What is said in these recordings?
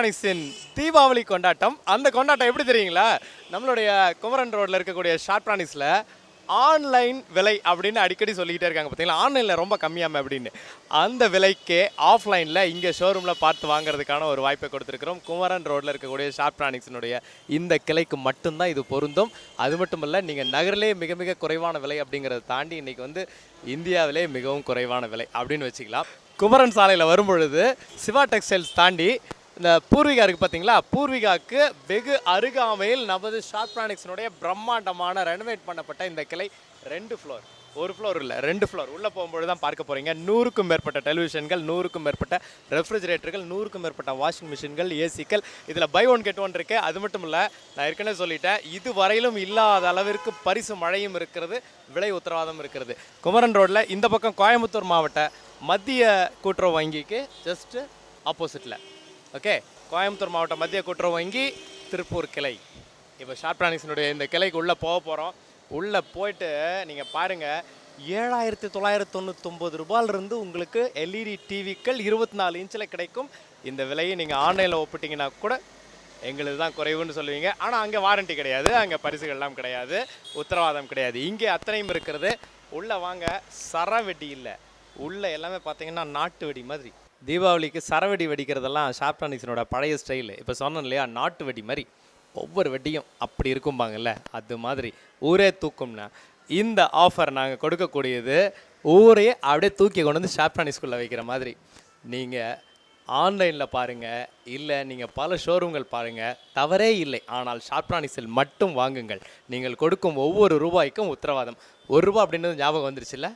ஷார்ட்ரானிக்ஸின் தீபாவளி கொண்டாட்டம். அந்த கொண்டாட்டம் எப்படி தெரியுங்களா? நம்மளுடைய குமரன் ரோட்டில் இருக்கக்கூடிய ஷார்ட்ரானிக்ஸில் ஆன்லைன் விலை அப்படின்னு அடிக்கடி சொல்லிக்கிட்டே இருக்காங்க பார்த்தீங்களா, ஆன்லைனில் ரொம்ப கம்மியாமல் அப்படின்னு. அந்த விலைக்கே ஆஃப்லைனில் இங்கே ஷோரூமில் பார்த்து வாங்குறதுக்கான ஒரு வாய்ப்பை கொடுத்துருக்குறோம். குமரன் ரோட்டில் இருக்கக்கூடிய ஷார்ட்ரானிக்ஸினுடைய இந்த கிளைக்கு மட்டும்தான் இது பொருந்தும். அது மட்டும் இல்லை, நீங்கள் நகரிலே மிக மிக குறைவான விலை அப்படிங்கிறத தாண்டி இன்றைக்கி வந்து இந்தியாவிலே மிகவும் குறைவான விலை அப்படின்னு வச்சுக்கலாம். குமரன் சாலையில் வரும்பொழுது சிவா டெக்ஸ்டைல்ஸ் தாண்டி இந்த பூர்விகா இருக்குது பார்த்தீங்களா, பூர்விகாவுக்கு வெகு அருகாமையில் நமது ஷார்ட்ரானிக்ஸினுடைய பிரம்மாண்டமான ரெனோவேட் பண்ணப்பட்ட இந்த கிளை 2 ஃப்ளோர், ஒரு ஃப்ளோர் இல்லை 2 ஃப்ளோர் உள்ளே போகும்பொழுது தான் பார்க்க போகிறீங்க. 100க்கும் மேற்பட்ட டெலிவிஷன்கள், 100க்கும் மேற்பட்ட ரெஃப்ரிஜரேட்டர்கள், 100க்கும் மேற்பட்ட வாஷிங் மிஷின்கள், ஏசிக்கள், இதில் பை ஒன் கெட் ஒன் இருக்குது. அது மட்டும் இல்லை, நான் ஏற்கனவே சொல்லிட்டேன், இதுவரையிலும் இல்லாத அளவிற்கு பரிசு மழையும் இருக்கிறது, விலை உத்தரவாதம் இருக்கிறது. குமரன் ரோட்டில் இந்த பக்கம் கோயம்புத்தூர் மாவட்ட மத்திய கூட்டுறவு வங்கிக்கு ஜஸ்ட்டு ஆப்போசிட்டில். ஓகே, கோயம்புத்தூர் மாவட்ட மத்திய கூட்டுறவு வங்கி திருப்பூர் கிளை. இப்போ ஷார்ட்ரானிக்ஸினுடைய இந்த கிளைக்கு உள்ளே போக போகிறோம். உள்ளே போயிட்டு நீங்கள் பாருங்கள், 7,999 ரூபாயிலிருந்து உங்களுக்கு எல்இடி டிவிக்கள் 24 இன்ச்சில் கிடைக்கும். இந்த விலையை நீங்கள் ஆன்லைனில் ஒப்பிட்டிங்கன்னா கூட எங்களுக்கு தான் குறைவுன்னு சொல்லுவீங்க. ஆனால் அங்கே வாரண்ட்டி கிடையாது, அங்கே பரிசுகள்லாம் கிடையாது, உத்தரவாதம் கிடையாது. இங்கே அத்தனையும் இருக்கிறது. உள்ளே வாங்க, சரவெடி இல்லை, உள்ளே எல்லாமே பார்த்தீங்கன்னா நாட்டு வெடி மாதிரி. தீபாவளிக்கு சரவெடி வெடிக்கிறதெல்லாம் ஷார்ட்ரானிக்ஸினோட பழைய ஸ்டைலு. இப்போ சொன்னேன் இல்லையா, நாட்டு வெடி மாதிரி ஒவ்வொரு வெடியும் அப்படி இருக்கும்பாங்கல்ல, அது மாதிரி ஊரே தூக்கும்னா இந்த ஆஃபர் நாங்கள் கொடுக்கக்கூடியது ஊரே அப்படியே தூக்கி கொண்டு வந்து ஷார்ட்ரானிக்ஸ்குள்ளே வைக்கிற மாதிரி. நீங்கள் ஆன்லைனில் பாருங்கள், இல்லை நீங்கள் பல ஷோரூம்கள் பாருங்கள், தவறே இல்லை. ஆனால் ஷார்ட்ரானிக்ஸில் மட்டும் வாங்குங்கள். நீங்கள் கொடுக்கும் ஒவ்வொரு ரூபாய்க்கும் உத்தரவாதம். ₹1 அப்படின்றது ஞாபகம் வந்துருச்சுல்ல?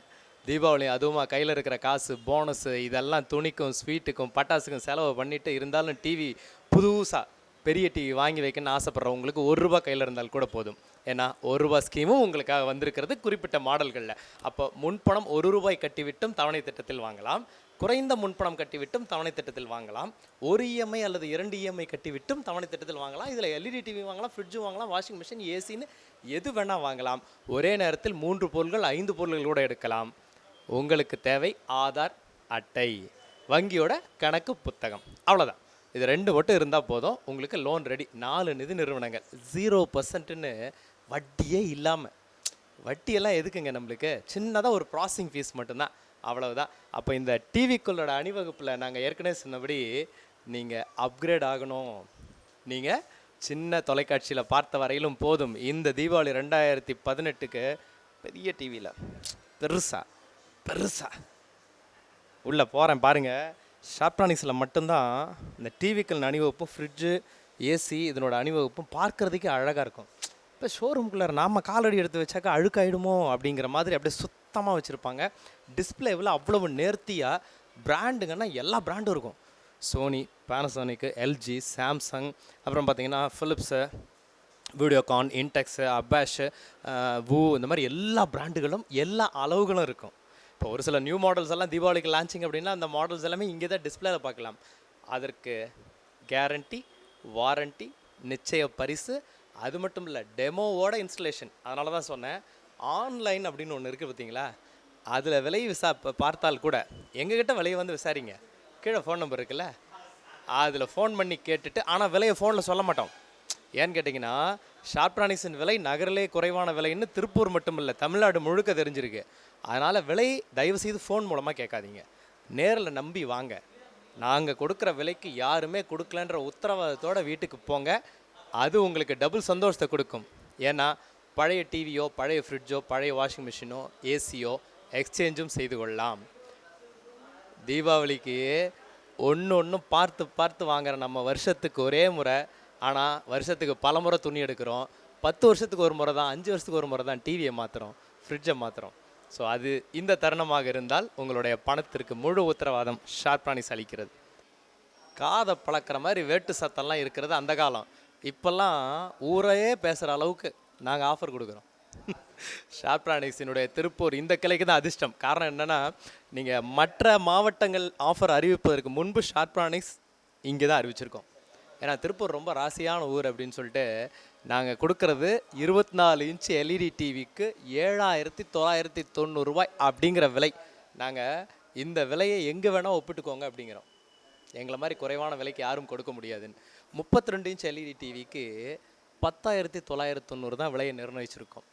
தீபாவளி அதுவுமா கையில் இருக்கிற காசு, போனஸு, இதெல்லாம் துணிக்கும், ஸ்வீட்டுக்கும், பட்டாசுக்கும் செலவு பண்ணிவிட்டு இருந்தாலும் டிவி புதுசாக பெரிய டிவி வாங்கி வைக்கணும்னு ஆசைப்பட்றவங்களுக்கு ₹1 கையில் இருந்தால் கூட போதும். ஏன்னா ₹1 ஸ்கீமும் உங்களுக்காக வந்திருக்கிறது குறிப்பிட்ட மாடல்களில். அப்போ முன்பணம் ₹1 கட்டிவிட்டும் தவணை திட்டத்தில் வாங்கலாம், குறைந்த முன்பணம் கட்டிவிட்டும் தவணை திட்டத்தில் வாங்கலாம், ஒரு இஎம்ஐ அல்லது 2 இஎம்ஐ கட்டிவிட்டும் தவணை திட்டத்தில் வாங்கலாம். இதில் எல்இடி டிவி வாங்கலாம், ஃப்ரிட்ஜு வாங்கலாம், வாஷிங் மிஷின், ஏசின்னு எது வேணால் வாங்கலாம். ஒரே நேரத்தில் 3 பொருட்கள் 5 பொருட்கள் கூட எடுக்கலாம். உங்களுக்கு தேவை ஆதார் அட்டை, வங்கியோட கணக்கு புத்தகம், அவ்வளோதான். இது 2 மட்டும் இருந்தால் போதும், உங்களுக்கு லோன் ரெடி. 4 நிதி நிறுவனங்கள் 0%ன்னு வட்டியே இல்லாமல். வட்டியெல்லாம் எதுக்குங்க நம்மளுக்கு? சின்னதாக ஒரு ப்ராசஸிங் ஃபீஸ் மட்டும்தான், அவ்வளவுதான். அப்போ இந்த டிவிக்குள்ளோட அணிவகுப்பில் நாங்கள் ஏற்கனவே சொன்னபடி நீங்கள் அப்கிரேட் ஆகணும், நீங்கள் சின்ன தொலைக்காட்சியில் பார்த்த வரையிலும் போதும். இந்த தீபாவளி 2018க்கு பெரிய டிவியில் பெருசா உள்ளே போகிறேன் பாருங்கள். ஷார்ட்ரானிக்ஸில் மட்டும்தான் இந்த டிவிக்கள் அணிவகுப்பும், ஃப்ரிட்ஜு, ஏசி இதனோட அணிவகுப்பும் பார்க்குறதுக்கே அழகாக இருக்கும். இப்போ ஷோரூம்குள்ளே நாம் காலடி எடுத்து வச்சாக்கா அழுக்காயிடுமோ அப்படிங்கிற மாதிரி அப்படியே சுத்தமாக வச்சுருப்பாங்க. டிஸ்பிளேவில் அவ்வளவு நேர்த்தியாக, பிராண்டுங்கன்னா எல்லா பிராண்டும் இருக்கும். சோனி, பேனசோனிக்கு, எல்ஜி, சாம்சங், அப்புறம் பார்த்திங்கன்னா ஃபிலிப்ஸு, வீடியோகான், இன்டெக்ஸு, அபாஷு, வூ, இந்த மாதிரி எல்லா பிராண்டுகளும் எல்லா அளவுகளும் இருக்கும். இப்போ ஒரு சில நியூ மாடல்ஸ் எல்லாம் தீபாவளிக்கு லான்ச்சிங் அப்படின்னா அந்த மாடல்ஸ் எல்லாமே இங்கே தான் டிஸ்பிளேல பார்க்கலாம். அதற்கு கேரண்டி, வாரண்ட்டி, நிச்சய பரிசு, அது மட்டும் இல்லை டெமோவோட இன்ஸ்டலேஷன். அதனால தான் சொன்னேன், ஆன்லைன் அப்படின்னு ஒன்று இருக்குது பார்த்தீங்களா, அதில் விலை பார்த்தால் கூட எங்ககிட்ட விலையை வந்து விசாரிங்க, கீழே ஃபோன் நம்பர் இருக்குல்ல, அதில் ஃபோன் பண்ணி கேட்டுட்டு, ஆனால் விலையை ஃபோனில் சொல்ல மாட்டோம். ஏன்னு கேட்டிங்கன்னா, ஷார்ட்ரானிக்ஸின் விலை நகரிலே குறைவான விலைன்னு திருப்பூர் மட்டும் இல்லை, தமிழ்நாடு முழுக்க தெரிஞ்சிருக்கு. அதனால் விலை தயவுசெய்து ஃபோன் மூலமாக கேட்காதீங்க, நேரில் நம்பி வாங்க. நாங்கள் கொடுக்குற விலைக்கு யாருமே கொடுக்கலன்ற உத்தரவாதத்தோடு வீட்டுக்கு போங்க. அது உங்களுக்கு டபுள் சந்தோஷத்தை கொடுக்கும். ஏன்னா பழைய டிவியோ, பழைய ஃப்ரிட்ஜோ, பழைய வாஷிங் மிஷினோ, ஏசியோ எக்ஸ்சேஞ்சும் செய்து கொள்ளலாம். தீபாவளிக்கு ஒன்று பார்த்து பார்த்து வாங்குகிற நம்ம வருஷத்துக்கு ஒரே முறை, ஆனால் வருஷத்துக்கு பல முறை துணி எடுக்கிறோம். 10 வருஷத்துக்கு ஒரு முறை தான், 5 வருஷத்துக்கு ஒரு முறை தான் டிவியை மாற்றுறோம், ஃப்ரிட்ஜை மாற்றுறோம். ஸோ அது இந்த தருணமாக இருந்தால் உங்களுடைய பணத்திற்கு முழு உத்தரவாதம் ஷார்ட்ரானிக்ஸ் அளிக்கிறது. காதை பழக்கிற மாதிரி வேட்டு சத்தம்லாம் இருக்கிறது அந்த காலம். இப்போல்லாம் ஊரையே பேசுகிற அளவுக்கு நாங்கள் ஆஃபர் கொடுக்குறோம். ஷார்ட்ரானிக்ஸினுடைய திருப்பூர் இந்த கிளைக்கு தான் அதிர்ஷ்டம். காரணம் என்னென்னா, நீங்கள் மற்ற மாவட்டங்கள் ஆஃபர் அறிவிப்பதற்கு முன்பு ஷார்ட்ரானிக்ஸ் இங்கே தான் அறிவிச்சிருக்கோம். ஏன்னா திருப்பூர் ரொம்ப ராசியான ஊர் அப்படின்னு சொல்லிட்டு நாங்கள் கொடுக்கறது 24 இன்ச்சு எல்இடி டிவிக்கு 7,990 ரூபாய் அப்படிங்கிற விலை. நாங்கள் இந்த விலையை எங்கே வேணால் ஒப்பிட்டுக்கோங்க அப்படிங்கிறோம். எங்களை மாதிரி குறைவான விலைக்கு யாரும் கொடுக்க முடியாதுன்னு. 32 இன்ச் எல்இடி டிவிக்கு 10,990 தான் விலையை நிர்ணயிச்சிருக்கோம்.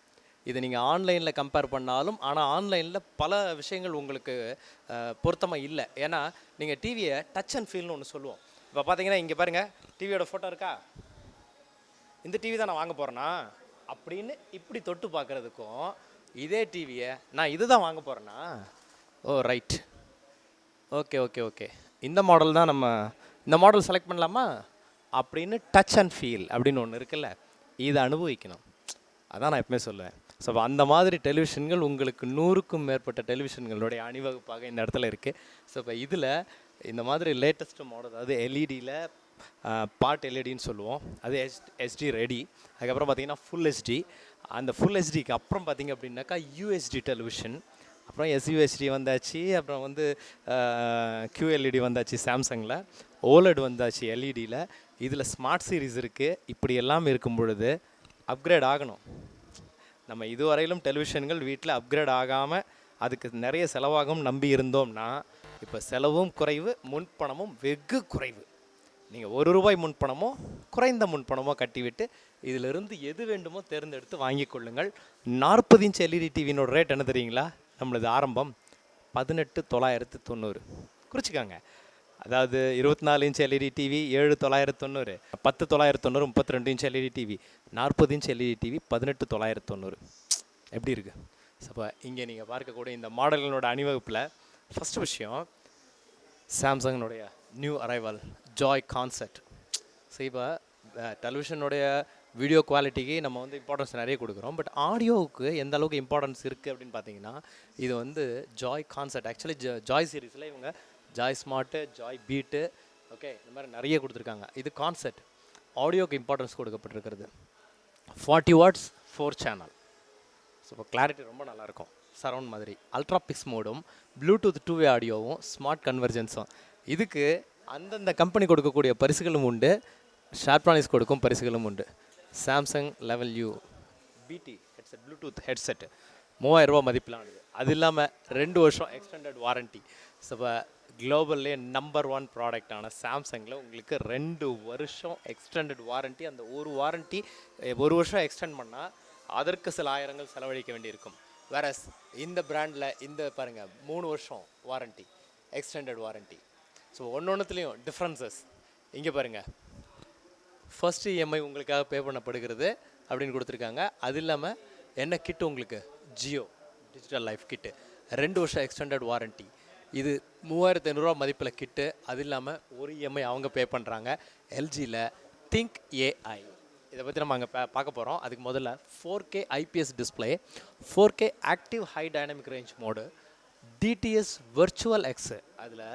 இது நீங்கள் ஆன்லைனில் கம்பேர் பண்ணாலும், ஆனால் ஆன்லைனில் பல விஷயங்கள் உங்களுக்கு பொருத்தமாக இல்லை. ஏன்னா நீங்கள் டிவியை டச் அண்ட் ஃபீல்னு ஒன்று சொல்லுவோம். இப்போ பார்த்தீங்கன்னா இங்கே பாருங்கள், டிவியோட ஃபோட்டோ இருக்கா, இந்த டிவி தான் நான் வாங்க போகிறேன்னா அப்படின்னு இப்படி தொட்டு பார்க்குறதுக்கும், இதே டிவியை நான் இது தான் வாங்க போகிறேன்னா, ஓ ரைட், ஓகே ஓகே ஓகே இந்த மாடல் தான், நம்ம இந்த மாடல் செலக்ட் பண்ணலாமா அப்படின்னு டச் அண்ட் ஃபீல் அப்படின்னு ஒன்று இருக்குல்ல, இதை அனுபவிக்கணும். அதான் நான் எப்பவுமே சொல்லுவேன். ஸோ அந்த மாதிரி டெலிவிஷன்கள் உங்களுக்கு 100க்கும் மேற்பட்ட டெலிவிஷன்களுடைய அணிவகுப்பாக இந்த இடத்துல இருக்குது. ஸோ இப்போ இதில் இந்த மாதிரி லேட்டஸ்ட் மாடல், அதாவது எல்இடியில் பார்ட் எல்இடின்னு சொல்லுவோம், அது ஹெச்டி ரெடி. அதுக்கப்புறம் பார்த்தீங்கன்னா ஃபுல் ஹெச்டி. அந்த ஃபுல் ஹெச்டிக்கு அப்புறம் பார்த்தீங்க அப்படின்னாக்கா யூஎஸ்டி டெலிவிஷன், அப்புறம் எஸ்யூஎஸ்டி வந்தாச்சு, அப்புறம் வந்து QLED வந்தாச்சு சாம்சங்கில், ஓலட் வந்தாச்சு எல்இடியில். இதில் ஸ்மார்ட் சீரிஸ் இருக்குது. இப்படி எல்லாம் இருக்கும் பொழுது அப்கிரேட் ஆகணும். நம்ம இதுவரையிலும் டெலிவிஷன்கள் வீட்டில் அப்கிரேட் ஆகாமல் அதுக்கு நிறைய செலவாகும் நம்பி இருந்தோம்னா, இப்போ செலவும் குறைவு, முன்பணமும் வெகு குறைவு. நீங்கள் ₹1 முன்பணமோ குறைந்த முன்பணமோ கட்டிவிட்டு இதிலிருந்து எது வேண்டுமோ தேர்ந்தெடுத்து வாங்கி கொள்ளுங்கள். 40 இன்ச் எல்இடி டிவினோட ரேட் என்ன தெரியுங்களா? நம்மளது ஆரம்பம் 18,990. குறிச்சிக்காங்க. அதாவது 24 inch LED TV 7,990, 10,990 32 inch LED TV, 40 inch LED TV 18,990. எப்படி இருக்குது? ஸோ இப்போ இங்கே நீங்கள் பார்க்கக்கூடிய இந்த மாடல்களோட அணிவகுப்பில் ஃபஸ்ட்டு விஷயம் சாம்சங்கினுடைய new arrival joy concept. So இப்போ டெலிவிஷனுடைய வீடியோ குவாலிட்டிக்கு நம்ம வந்து இம்பார்ட்டன்ஸ் நிறைய கொடுக்குறோம். பட் ஆடியோவுக்கு எந்த அளவுக்கு இம்பார்ட்டன்ஸ் இருக்குது அப்படின்னு பார்த்தீங்கன்னா, இது வந்து ஜாய் கான்செப்ட். ஆக்சுவலி ஜாய் சீரீஸில் இவங்க Joy smart, Joy beat, okay, இந்த மாதிரி நிறைய கொடுத்துருக்காங்க. இது கான்செப்ட். ஆடியோக்கு இம்பார்ட்டன்ஸ் கொடுக்கப்பட்டிருக்கிறது. 40 வாட்ஸ் 4 சேனல். ஸோ இப்போ கிளாரிட்டி ரொம்ப நல்லாயிருக்கும். சரவுண்ட் மாதிரி அல்ட்ரா பிக்ஸ் மோடும், ப்ளூடூத் 2-வே ஆடியோவும், ஸ்மார்ட் கன்வர்ஜென்ஸும். இதுக்கு அந்தந்த கம்பெனி கொடுக்கக்கூடிய பரிசுகளும் உண்டு, ஷார்ப்ரானிஸ் கொடுக்கும் பரிசுகளும் உண்டு. சாம்சங் லெவல் யூ பிடி ஹெட்செட், ப்ளூடூத் ஹெட்செட் ₹3000 மதிப்பிலானது. அது இல்லாமல் 2 வருஷம் எக்ஸ்டெண்டட் வாரண்ட்டி. ஸோ இப்போ குளோபல்லே நம்பர் 1 ப்ராடக்டான சாம்சங்கில் உங்களுக்கு 2 வருஷம் எக்ஸ்டெண்டட் வாரண்ட்டி. அந்த ஒரு வாரண்ட்டி 1 வருஷம் எக்ஸ்டெண்ட் பண்ணால் அதற்கு சில ஆயிரங்கள் செலவழிக்க வேண்டியிருக்கும். வேற இந்த பிராண்டில் இந்த பாருங்கள் 3 வருஷம் வாரண்ட்டி, எக்ஸ்டெண்டட் வாரண்ட்டி. ஸோ ஒன்றுத்துலேயும் டிஃப்ரென்சஸ் இங்கே பாருங்கள். ஃபர்ஸ்ட் இஎம்ஐ உங்களுக்காக பே பண்ணப்படுகிறது அப்படின்னு கொடுத்துருக்காங்க. அது இல்லாமல் என்ன கிட்டு உங்களுக்கு, ஜியோ டிஜிட்டல் லைஃப் கிட்டு, 2 வருஷம் எக்ஸ்டெண்டட் வாரண்ட்டி. இது ₹3500 மதிப்பில் கிட்டு. அது இல்லாமல் ஒரு இஎம்ஐ அவங்க பே பண்ணுறாங்க. எல்ஜியில் திங்க் ஏஐ, இதை பற்றி நம்ம அங்கே பார்க்க போகிறோம். அதுக்கு முதல்ல 4K IPS display, 4K active high dynamic range mode, DTS virtual X. அதில்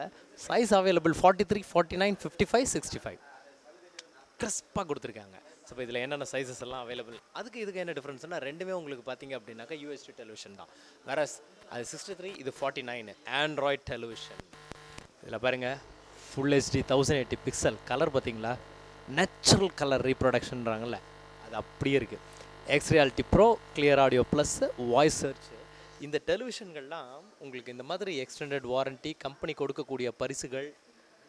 சைஸ் அவைலபிள் 43, 49, 55, 65 கிறிஸ்பாக கொடுத்துருக்காங்க. ஸோ இப்போ இதில் என்னென்ன சைஸஸ் எல்லாம் அவைலபிள், அதுக்கு இதுக்கு என்ன டிஃப்ரென்ஸ்னால், ரெண்டுமே உங்களுக்கு பார்த்தீங்க அப்படின்னாக்கா யூஎஸ்டி டெலிவிஷன் தான். வேற அது 63, இது 49 ஆண்ட்ராய்ட் டெலிவிஷன். இதில் பாருங்கள் ஃபுல் ஹெச்டி 1080 பிக்சல் கலர் பார்த்தீங்களா, நேச்சுரல் கலர் ரீப்ரொடக்ஷன்றாங்கல்ல, அது அப்படியே இருக்குது. X reality pro, clear audio plus, voice search. இந்த டெலிவிஷன்கள்லாம் உங்களுக்கு இந்த மாதிரி எக்ஸ்டெண்டட் வாரண்ட்டி, கம்பெனி கொடுக்கக்கூடிய பரிசுகள்,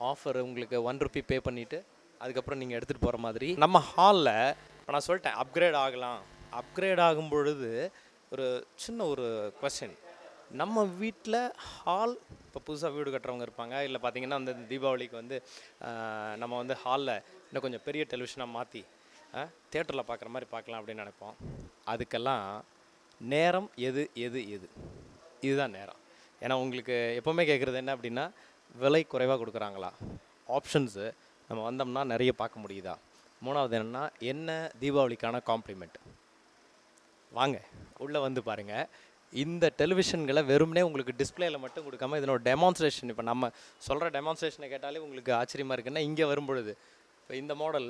ஆஃபர், உங்களுக்கு ₹1 பே பண்ணிவிட்டு அதுக்கப்புறம் நீங்கள் எடுத்துகிட்டு போகிற மாதிரி. நம்ம ஹாலில் இப்போ நான் சொல்லிட்டேன் அப்கிரேட் ஆகலாம். அப்கிரேட் ஆகும் பொழுது ஒரு சின்ன ஒரு கொஸ்டின், நம்ம வீட்டில் ஹால் இப்போ புதுசாக வீடு கட்டுறவங்க இருப்பாங்க, இல்லை பார்த்தீங்கன்னா அந்த தீபாவளிக்கு வந்து நம்ம வந்து ஹாலில் இன்னும் கொஞ்சம் பெரிய டெலிவிஷனாக மாற்றி தியேட்டரில் பார்க்குற மாதிரி பார்க்கலாம் அப்படின்னு நினைப்போம். அதுக்கெல்லாம் நேரம் எது எது எது இதுதான் நேரம். ஏன்னா உங்களுக்கு எப்போவுமே கேட்குறது என்ன அப்படின்னா, விலை குறைவாக கொடுக்குறாங்களா, ஆப்ஷன்ஸு நம்ம வந்தோம்னா நிறைய பார்க்க முடியுதா, மூணாவது என்னென்னா என்ன தீபாவளிக்கான காம்ப்ளிமெண்ட். வாங்க உள்ளே வந்து பாருங்கள். இந்த டெலிவிஷன்களை வெறுமனே உங்களுக்கு டிஸ்பிளேயில் மட்டும் கொடுக்காம இதனோட டெமான்ஸ்ட்ரேஷன், இப்போ நம்ம சொல்கிற டெமான்ஸ்ட்ரேஷனை கேட்டாலே உங்களுக்கு ஆச்சரியமாக இருக்குன்னா, இங்கே வரும்பொழுது இப்போ இந்த மாடல்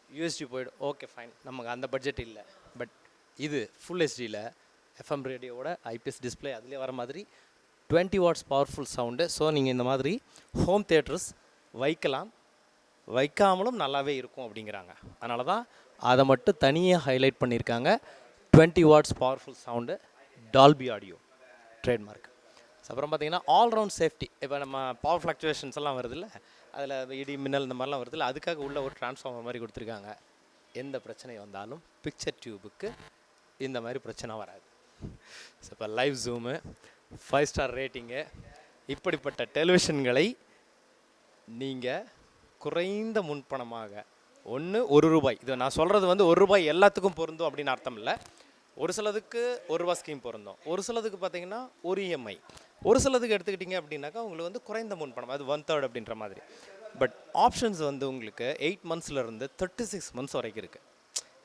யூஎஸ்டி போய்டும், ஓகே ஃபைன், நமக்கு அந்த பட்ஜெட் இல்லை. பட் இது ஃபுல் ஹெச்டியில் எஃப்எம் ரேடியோவோட ஐபிஎஸ் டிஸ்பிளே, அதிலே வர மாதிரி 20 வாட்ஸ் பவர்ஃபுல் சவுண்டு. ஸோ நீங்கள் இந்த மாதிரி ஹோம் தியேட்டர்ஸ் வைக்கலாம், வைக்காமலும் நல்லாவே இருக்கும் அப்படிங்கிறாங்க. அதனால தான் அதை மட்டும் தனியாக ஹைலைட் பண்ணியிருக்காங்க. 20 watts powerful sound, Dolby audio trademark. அப்புறம் பார்த்தீங்கன்னா ஆல்ரவுண்ட் சேஃப்டி. இப்போ நம்ம பவர் ஃப்ளக்சுவேஷன்ஸ் எல்லாம் வருது இல்லை, அதில் இடி மின்னல் இந்த மாதிரிலாம் வருதுல்ல, அதுக்காக உள்ள ஒரு டிரான்ஸ்ஃபார்மர் மாதிரி கொடுத்துருக்காங்க. எந்த பிரச்சனை வந்தாலும் பிக்சர் டியூபுக்கு இந்த மாதிரி பிரச்சனை வராது. ஸோ இப்போ லைவ் ஜூமு, 5 ஸ்டார் ரேட்டிங்கு, இப்படிப்பட்ட டெலிவிஷன்களை நீங்கள் குறைந்த முன்பணமாக ₹1, இது நான் சொல்கிறது வந்து ₹1 எல்லாத்துக்கும் பொருந்தும் அப்படின்னு அர்த்தம் இல்லை. ஒரு சிலதுக்கு ₹1 ஸ்கீம் பொருந்தும், ஒரு சிலதுக்கு பார்த்தீங்கன்னா ஒரு இஎம்ஐ, ஒரு சிலதுக்கு எடுத்துக்கிட்டிங்க அப்படின்னாக்கா உங்களுக்கு வந்து குறைந்த முன்பணம், அது 1/3 அப்படின்ற மாதிரி. பட் ஆப்ஷன்ஸ் வந்து உங்களுக்கு 8 மந்த்ஸ்லேருந்து 36 மந்த்ஸ் வரைக்கும் இருக்குது.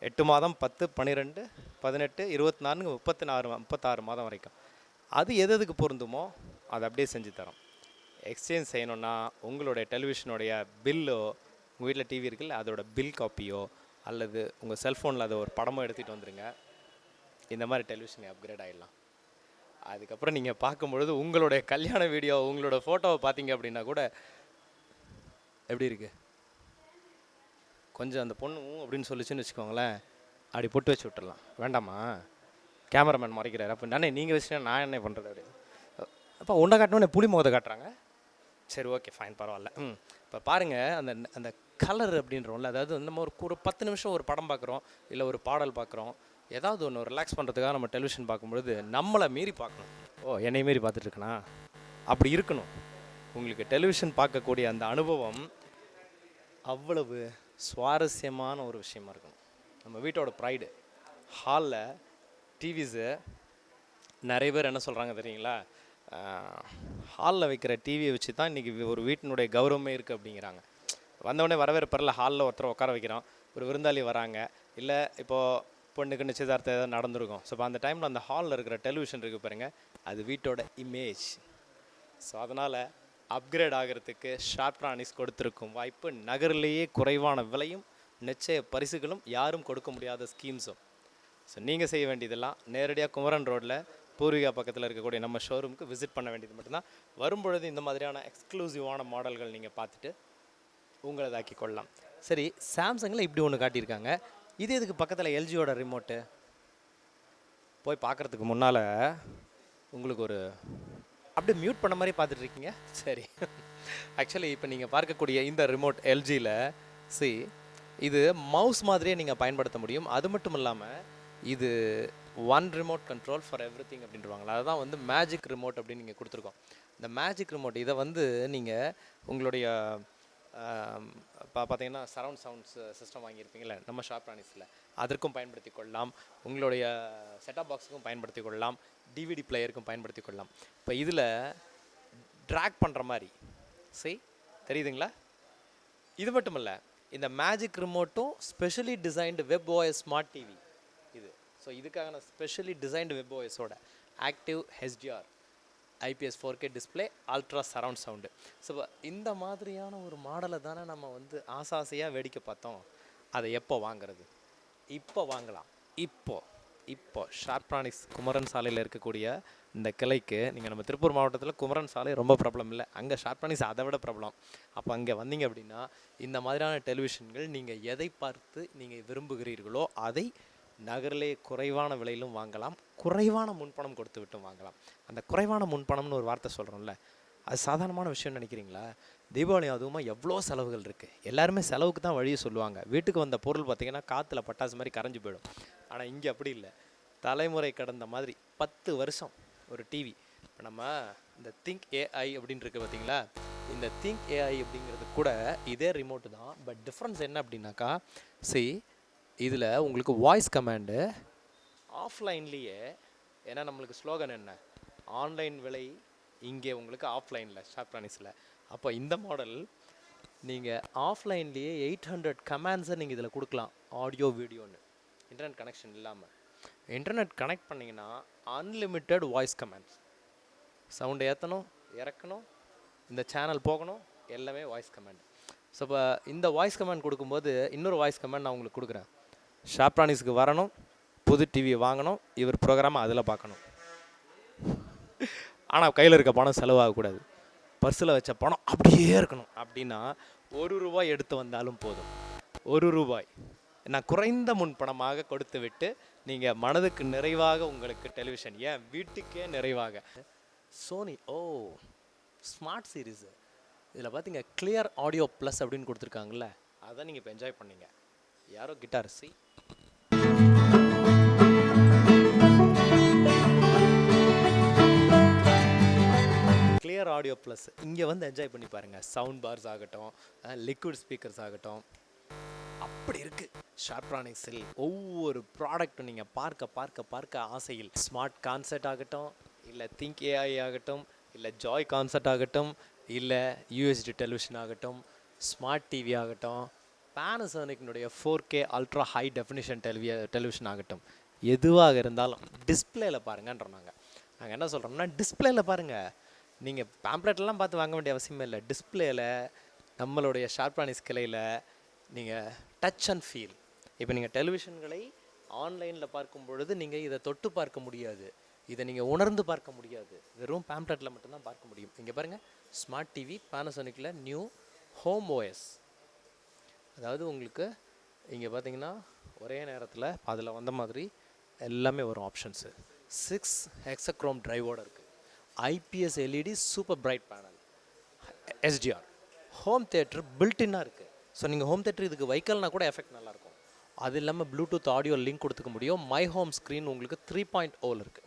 8 மாதம், 10, 12, 18, 24, 36 மாதம் வரைக்கும். அது எதுக்கு பொருந்துமோ அதை அப்படியே செஞ்சு தரோம். எக்ஸ்சேஞ்ச் செய்யணுன்னா உங்களுடைய டெலிவிஷனுடைய பில்லோ, உங்கள் வீட்டில் டிவி இருக்குல்ல, அதோட பில் காப்பியோ அல்லது உங்கள் செல்ஃபோனில் அதை ஒரு படமோ எடுத்துகிட்டு வந்துடுங்க. இந்த மாதிரி டெலிவிஷனை அப்கிரேட் ஆகிடலாம். அதுக்கப்புறம் நீங்கள் பார்க்கும்பொழுது உங்களுடைய கல்யாண வீடியோ, உங்களோட ஃபோட்டோவை பார்த்தீங்க அப்படின்னா கூட எப்படி இருக்குது, கொஞ்சம் அந்த பொண்ணு அப்படின்னு சொல்லிச்சுன்னு வச்சுக்கோங்களேன், அப்படி பொட்டு வச்சு விட்டுடலாம். வேண்டாமா, கேமராமேன் மறைக்கிறாரு அப்படின்னானே நீங்கள் வச்சுன்னா நான் என்ன பண்ணுறது அப்படி. அப்போ ஒன்றை காட்டணுன்னு புளி முகத்தை காட்டுறாங்க. சரி, ஓகே, ஃபைன், பரவாயில்ல. இப்போ பாருங்கள், அந்த அந்த கலர் அப்படின்றோம்ல, அதாவது நம்ம ஒரு 10 நிமிஷம் ஒரு படம் பார்க்குறோம், இல்லை ஒரு பாடல் பார்க்குறோம், ஏதாவது ஒன்று ரிலாக்ஸ் பண்ணுறதுக்காக நம்ம டெலிவிஷன் பார்க்கும்பொழுது நம்மளை மீறி பார்க்கணும். ஓ, என்னை மீறி பார்த்துட்ருக்கணா, அப்படி இருக்கணும். உங்களுக்கு டெலிவிஷன் பார்க்கக்கூடிய அந்த அனுபவம் அவ்வளவு சுவாரஸ்யமான ஒரு விஷயமா இருக்கணும். நம்ம வீட்டோட ப்ரைடு. ஹாலில் டிவிஸு நிறைய பேர் என்ன சொல்கிறாங்க தெரியுங்களா, ஹாலில் வைக்கிற டிவியை வச்சு தான் இன்றைக்கி ஒரு வீட்டினுடைய கௌரவமே இருக்குது அப்படிங்கிறாங்க. வந்தவொடனே வரவேற்பரில் ஹாலில் ஒருத்தர் உட்கார வைக்கிறோம், ஒரு விருந்தாளி வராங்க, இல்லை இப்போது பொண்ணுக்கு நிச்சயதார்த்தம் ஏதாவது நடந்துருக்கும். ஸோ அந்த டைமில் அந்த ஹாலில் இருக்கிற டெலிவிஷன் இருக்குது பாருங்கள், அது வீட்டோட இமேஜ். ஸோ அதனால் அப்கிரேட் ஆகிறதுக்கு ஷார்ப்ரானிஸ் கொடுத்துருக்கும் வாய்ப்பு, நகரிலேயே குறைவான விலையும் நிச்சய பரிசுகளும் யாரும் கொடுக்க முடியாத ஸ்கீம்ஸும். ஸோ நீங்கள் செய்ய வேண்டியதெல்லாம் நேரடியாக குமரன் ரோட்டில் பூர்விகா பக்கத்தில் இருக்கக்கூடிய நம்ம ஷோரூமுக்கு விசிட் பண்ண வேண்டியது மட்டும்தான். வரும்பொழுது இந்த மாதிரியான எக்ஸ்க்ளூசிவான மாடல்கள் நீங்கள் பார்த்துட்டு உங்களதாக்கி கொள்ளலாம். சரி, சாம்சங்கில் இப்படி ஒன்று காட்டியிருக்காங்க, இது எதுக்கு பக்கத்தில் எல்ஜியோட ரிமோட்டு? போய் பார்க்குறதுக்கு முன்னால் உங்களுக்கு ஒரு அப்படியே மியூட் பண்ண மாதிரி பார்த்துட்ருக்கீங்க. சரி, ஆக்சுவலி இப்போ நீங்கள் பார்க்கக்கூடிய இந்த ரிமோட் எல்ஜியில் இது மவுஸ் மாதிரியே நீங்கள் பயன்படுத்த முடியும். அது மட்டும் இல்லாமல் இது one remote control for everything அப்படின்றவாங்களா, அதுதான் வந்து மேஜிக் ரிமோட் அப்படின்னு நீங்கள் கொடுத்துருக்கோம். இந்த மேஜிக் ரிமோட் இதை வந்து நீங்கள் உங்களுடைய பார்த்தீங்கன்னா சரவுண்ட் சவுண்ட்ஸ் சிஸ்டம் வாங்கியிருப்பீங்களே நம்ம ஷார்ப்ரானிஸில், அதற்கும் பயன்படுத்தி கொள்ளலாம், உங்களுடைய செட்டாப் பாக்ஸுக்கும் பயன்படுத்தி கொள்ளலாம், டிவிடி பிளேயருக்கும் பயன்படுத்தி கொள்ளலாம். இப்போ இதில் ட்ராக் பண்ணுற மாதிரி தெரியுதுங்களா? இது மட்டும் இல்லை, இந்த மேஜிக் ரிமோட்டும் specially designed web OS smart TV இது. ஸோ இதுக்கான ஸ்பெஷலி டிசைன்டு வெப் ஓஎஸோட active HDR IPS 4K display, ultra surround sound. So இந்த மாதிரியான ஒரு மாடலை தானே நம்ம வந்து ஆசையாக வேடிக்கை பார்த்தோம். அதை எப்போ வாங்குறது? இப்போ வாங்கலாம். இப்போ ஷார்ப்ரானிக்ஸ் குமரன் சாலையில் இருக்கக்கூடிய இந்த கிளைக்கு நீங்கள், நம்ம திருப்பூர் மாவட்டத்தில் குமரன் சாலை ரொம்ப பிரபலம் இல்லை, அங்கே ஷார்ப்ரானிக்ஸ் அதை விட பிரபலம். அப்போ அங்கே வந்தீங்க அப்படின்னா இந்த மாதிரியான டெலிவிஷன்கள் நீங்கள் எதை பார்த்து நீங்கள் விரும்புகிறீர்களோ அதை நகரிலே குறைவான விலையிலும் வாங்கலாம், குறைவான முன்பணம் கொடுத்து விட்டும் வாங்கலாம். அந்த குறைவான முன்பணம்னு ஒரு வார்த்தை சொல்கிறோம்ல, அது சாதாரணமான விஷயம்னு நினைக்கிறீங்களா? தீபாவளி அதுவுமா எவ்வளோ செலவுகள் இருக்குது. எல்லாருமே செலவுக்கு தான் வழியை சொல்லுவாங்க. வீட்டுக்கு வந்த பொருள் பார்த்திங்கன்னா காற்றுல பட்டாசு மாதிரி கரைஞ்சி போயிடும். ஆனால் இங்கே அப்படி இல்லை, தலைமுறை கடந்த மாதிரி 10 வருஷம் ஒரு டிவி. இப்போ நம்ம இந்த திங்க் ஏஐ அப்படின்னு இருக்குது பார்த்தீங்களா, இந்த திங்க் ஏஐ அப்படிங்கிறது கூட இதே ரிமோட்டு தான். பட் டிஃப்ரென்ஸ் என்ன அப்படின்னாக்கா, இதில் உங்களுக்கு வாய்ஸ் கமாண்டு ஆஃப்லைன்லேயே, ஏன்னா நம்மளுக்கு ஸ்லோகன் என்ன, ஆன்லைன் விலை இங்கே உங்களுக்கு ஆஃப்லைனில் ஷார்ப்ரானிக்ஸில். அப்போ இந்த மாடல் நீங்கள் ஆஃப்லைன்லேயே 800 கமாண்ட்ஸை நீங்கள் இதில் கொடுக்கலாம், ஆடியோ வீடியோன்னு, இன்டர்நெட் கனெக்ஷன் இல்லாமல். இன்டர்நெட் கனெக்ட் பண்ணிங்கன்னா அன்லிமிட்டெட் வாய்ஸ் கமாண்ட்ஸ், சவுண்டை ஏற்றணும், இறக்கணும், இந்த சேனல் போகணும், எல்லாமே வாய்ஸ் கமாண்ட். ஸோ இப்போ இந்த வாய்ஸ் கமாண்ட் கொடுக்கும்போது இன்னொரு வாய்ஸ் கமாண்ட் நான் உங்களுக்கு கொடுக்குறேன். ஷார்ப்ரானிக்ஸுக்கு வரணும், புது டிவியை வாங்கணும், இவர் ப்ரோக்ராமை அதில் பார்க்கணும். ஆனால் கையில் இருக்க பணம் செலவாகக்கூடாது, பர்ஸில் வச்ச பணம் அப்படியே இருக்கணும். அப்படின்னா ₹1 எடுத்து வந்தாலும் போதும். ₹1 நான் குறைந்த முன்பணமாக கொடுத்து விட்டு நீங்கள் மனதுக்கு நிறைவாக உங்களுக்கு டெலிவிஷன், ஏன் வீட்டுக்கே நிறைவாக. சோனி ஸ்மார்ட் சீரீஸு இதில் பார்த்தீங்க கிளியர் ஆடியோ ப்ளஸ் அப்படின்னு கொடுத்துருக்காங்கல்ல, அதை நீங்கள் இப்போ என்ஜாய் பண்ணீங்க. யாரோ guitar C clear audio plus இங்கே வந்து என்ஜாய் பண்ணி பாருங்கள். சவுண்ட் பார்ஸ் ஆகட்டும், லிக்விட் ஸ்பீக்கர்ஸ் ஆகட்டும், அப்படி இருக்குது ஷார்ப்ரானிக்ஸில். ஒவ்வொரு ப்ராடக்ட்டும் நீங்கள் பார்க்க பார்க்க பார்க்க ஆசையில். ஸ்மார்ட் கான்செப்ட் ஆகட்டும், இல்லை திங்க் ஏஐ ஆகட்டும், இல்லை ஜாய் கான்செப்ட் ஆகட்டும், இல்லை யூஎஸ்டி டெலிவிஷன் ஆகட்டும், ஸ்மார்ட் டிவி ஆகட்டும், பேனசோனிக்னுடைய 4K ultra high definition television ஆகட்டும், எதுவாக இருந்தாலும் டிஸ்பிளேயில் பாருங்கன்றாங்க. நாங்கள் என்ன சொல்கிறோம்னா, டிஸ்பிளேயில் பாருங்கள். நீங்கள் பேம்ப்ளெட்லாம் பார்த்து வாங்க வேண்டிய அவசியமே இல்லை. டிஸ்பிளேயில் நம்மளுடைய ஷார்ப்ரானிக்ஸ் கிளையில் நீங்கள் டச் அண்ட் ஃபீல். இப்போ நீங்கள் டெலிவிஷன்களை ஆன்லைனில் பார்க்கும் பொழுது நீங்கள் இதை தொட்டு பார்க்க முடியாது, இதை நீங்கள் உணர்ந்து பார்க்க முடியாது, வெறும் பேம்ப்ளெட்டில் மட்டும்தான் பார்க்க முடியும். இங்கே பாருங்கள், ஸ்மார்ட் டிவி பேனசோனிக்கில் நியூ ஹோம் ஓஎஸ். அதாவது உங்களுக்கு இங்கே பார்த்தீங்கன்னா ஒரே நேரத்தில் அதில் வந்த மாதிரி எல்லாமே வரும் ஆப்ஷன்ஸு. 6 ஹெக்ஸக்ரோம் டிரைவோடு இருக்குது. IPS LED super bright panel, SDR, home theatre பில்டின்னாக இருக்குது. ஸோ நீங்கள் ஹோம் தேட்டர் இதுக்கு வைக்கல்னா கூட எஃபெக்ட் நல்லாயிருக்கும். அது இல்லாமல் ப்ளூடூத் ஆடியோ லிங்க் கொடுத்துக்க முடியும். மை ஹோம் ஸ்க்ரீன் உங்களுக்கு 3.0 இருக்குது.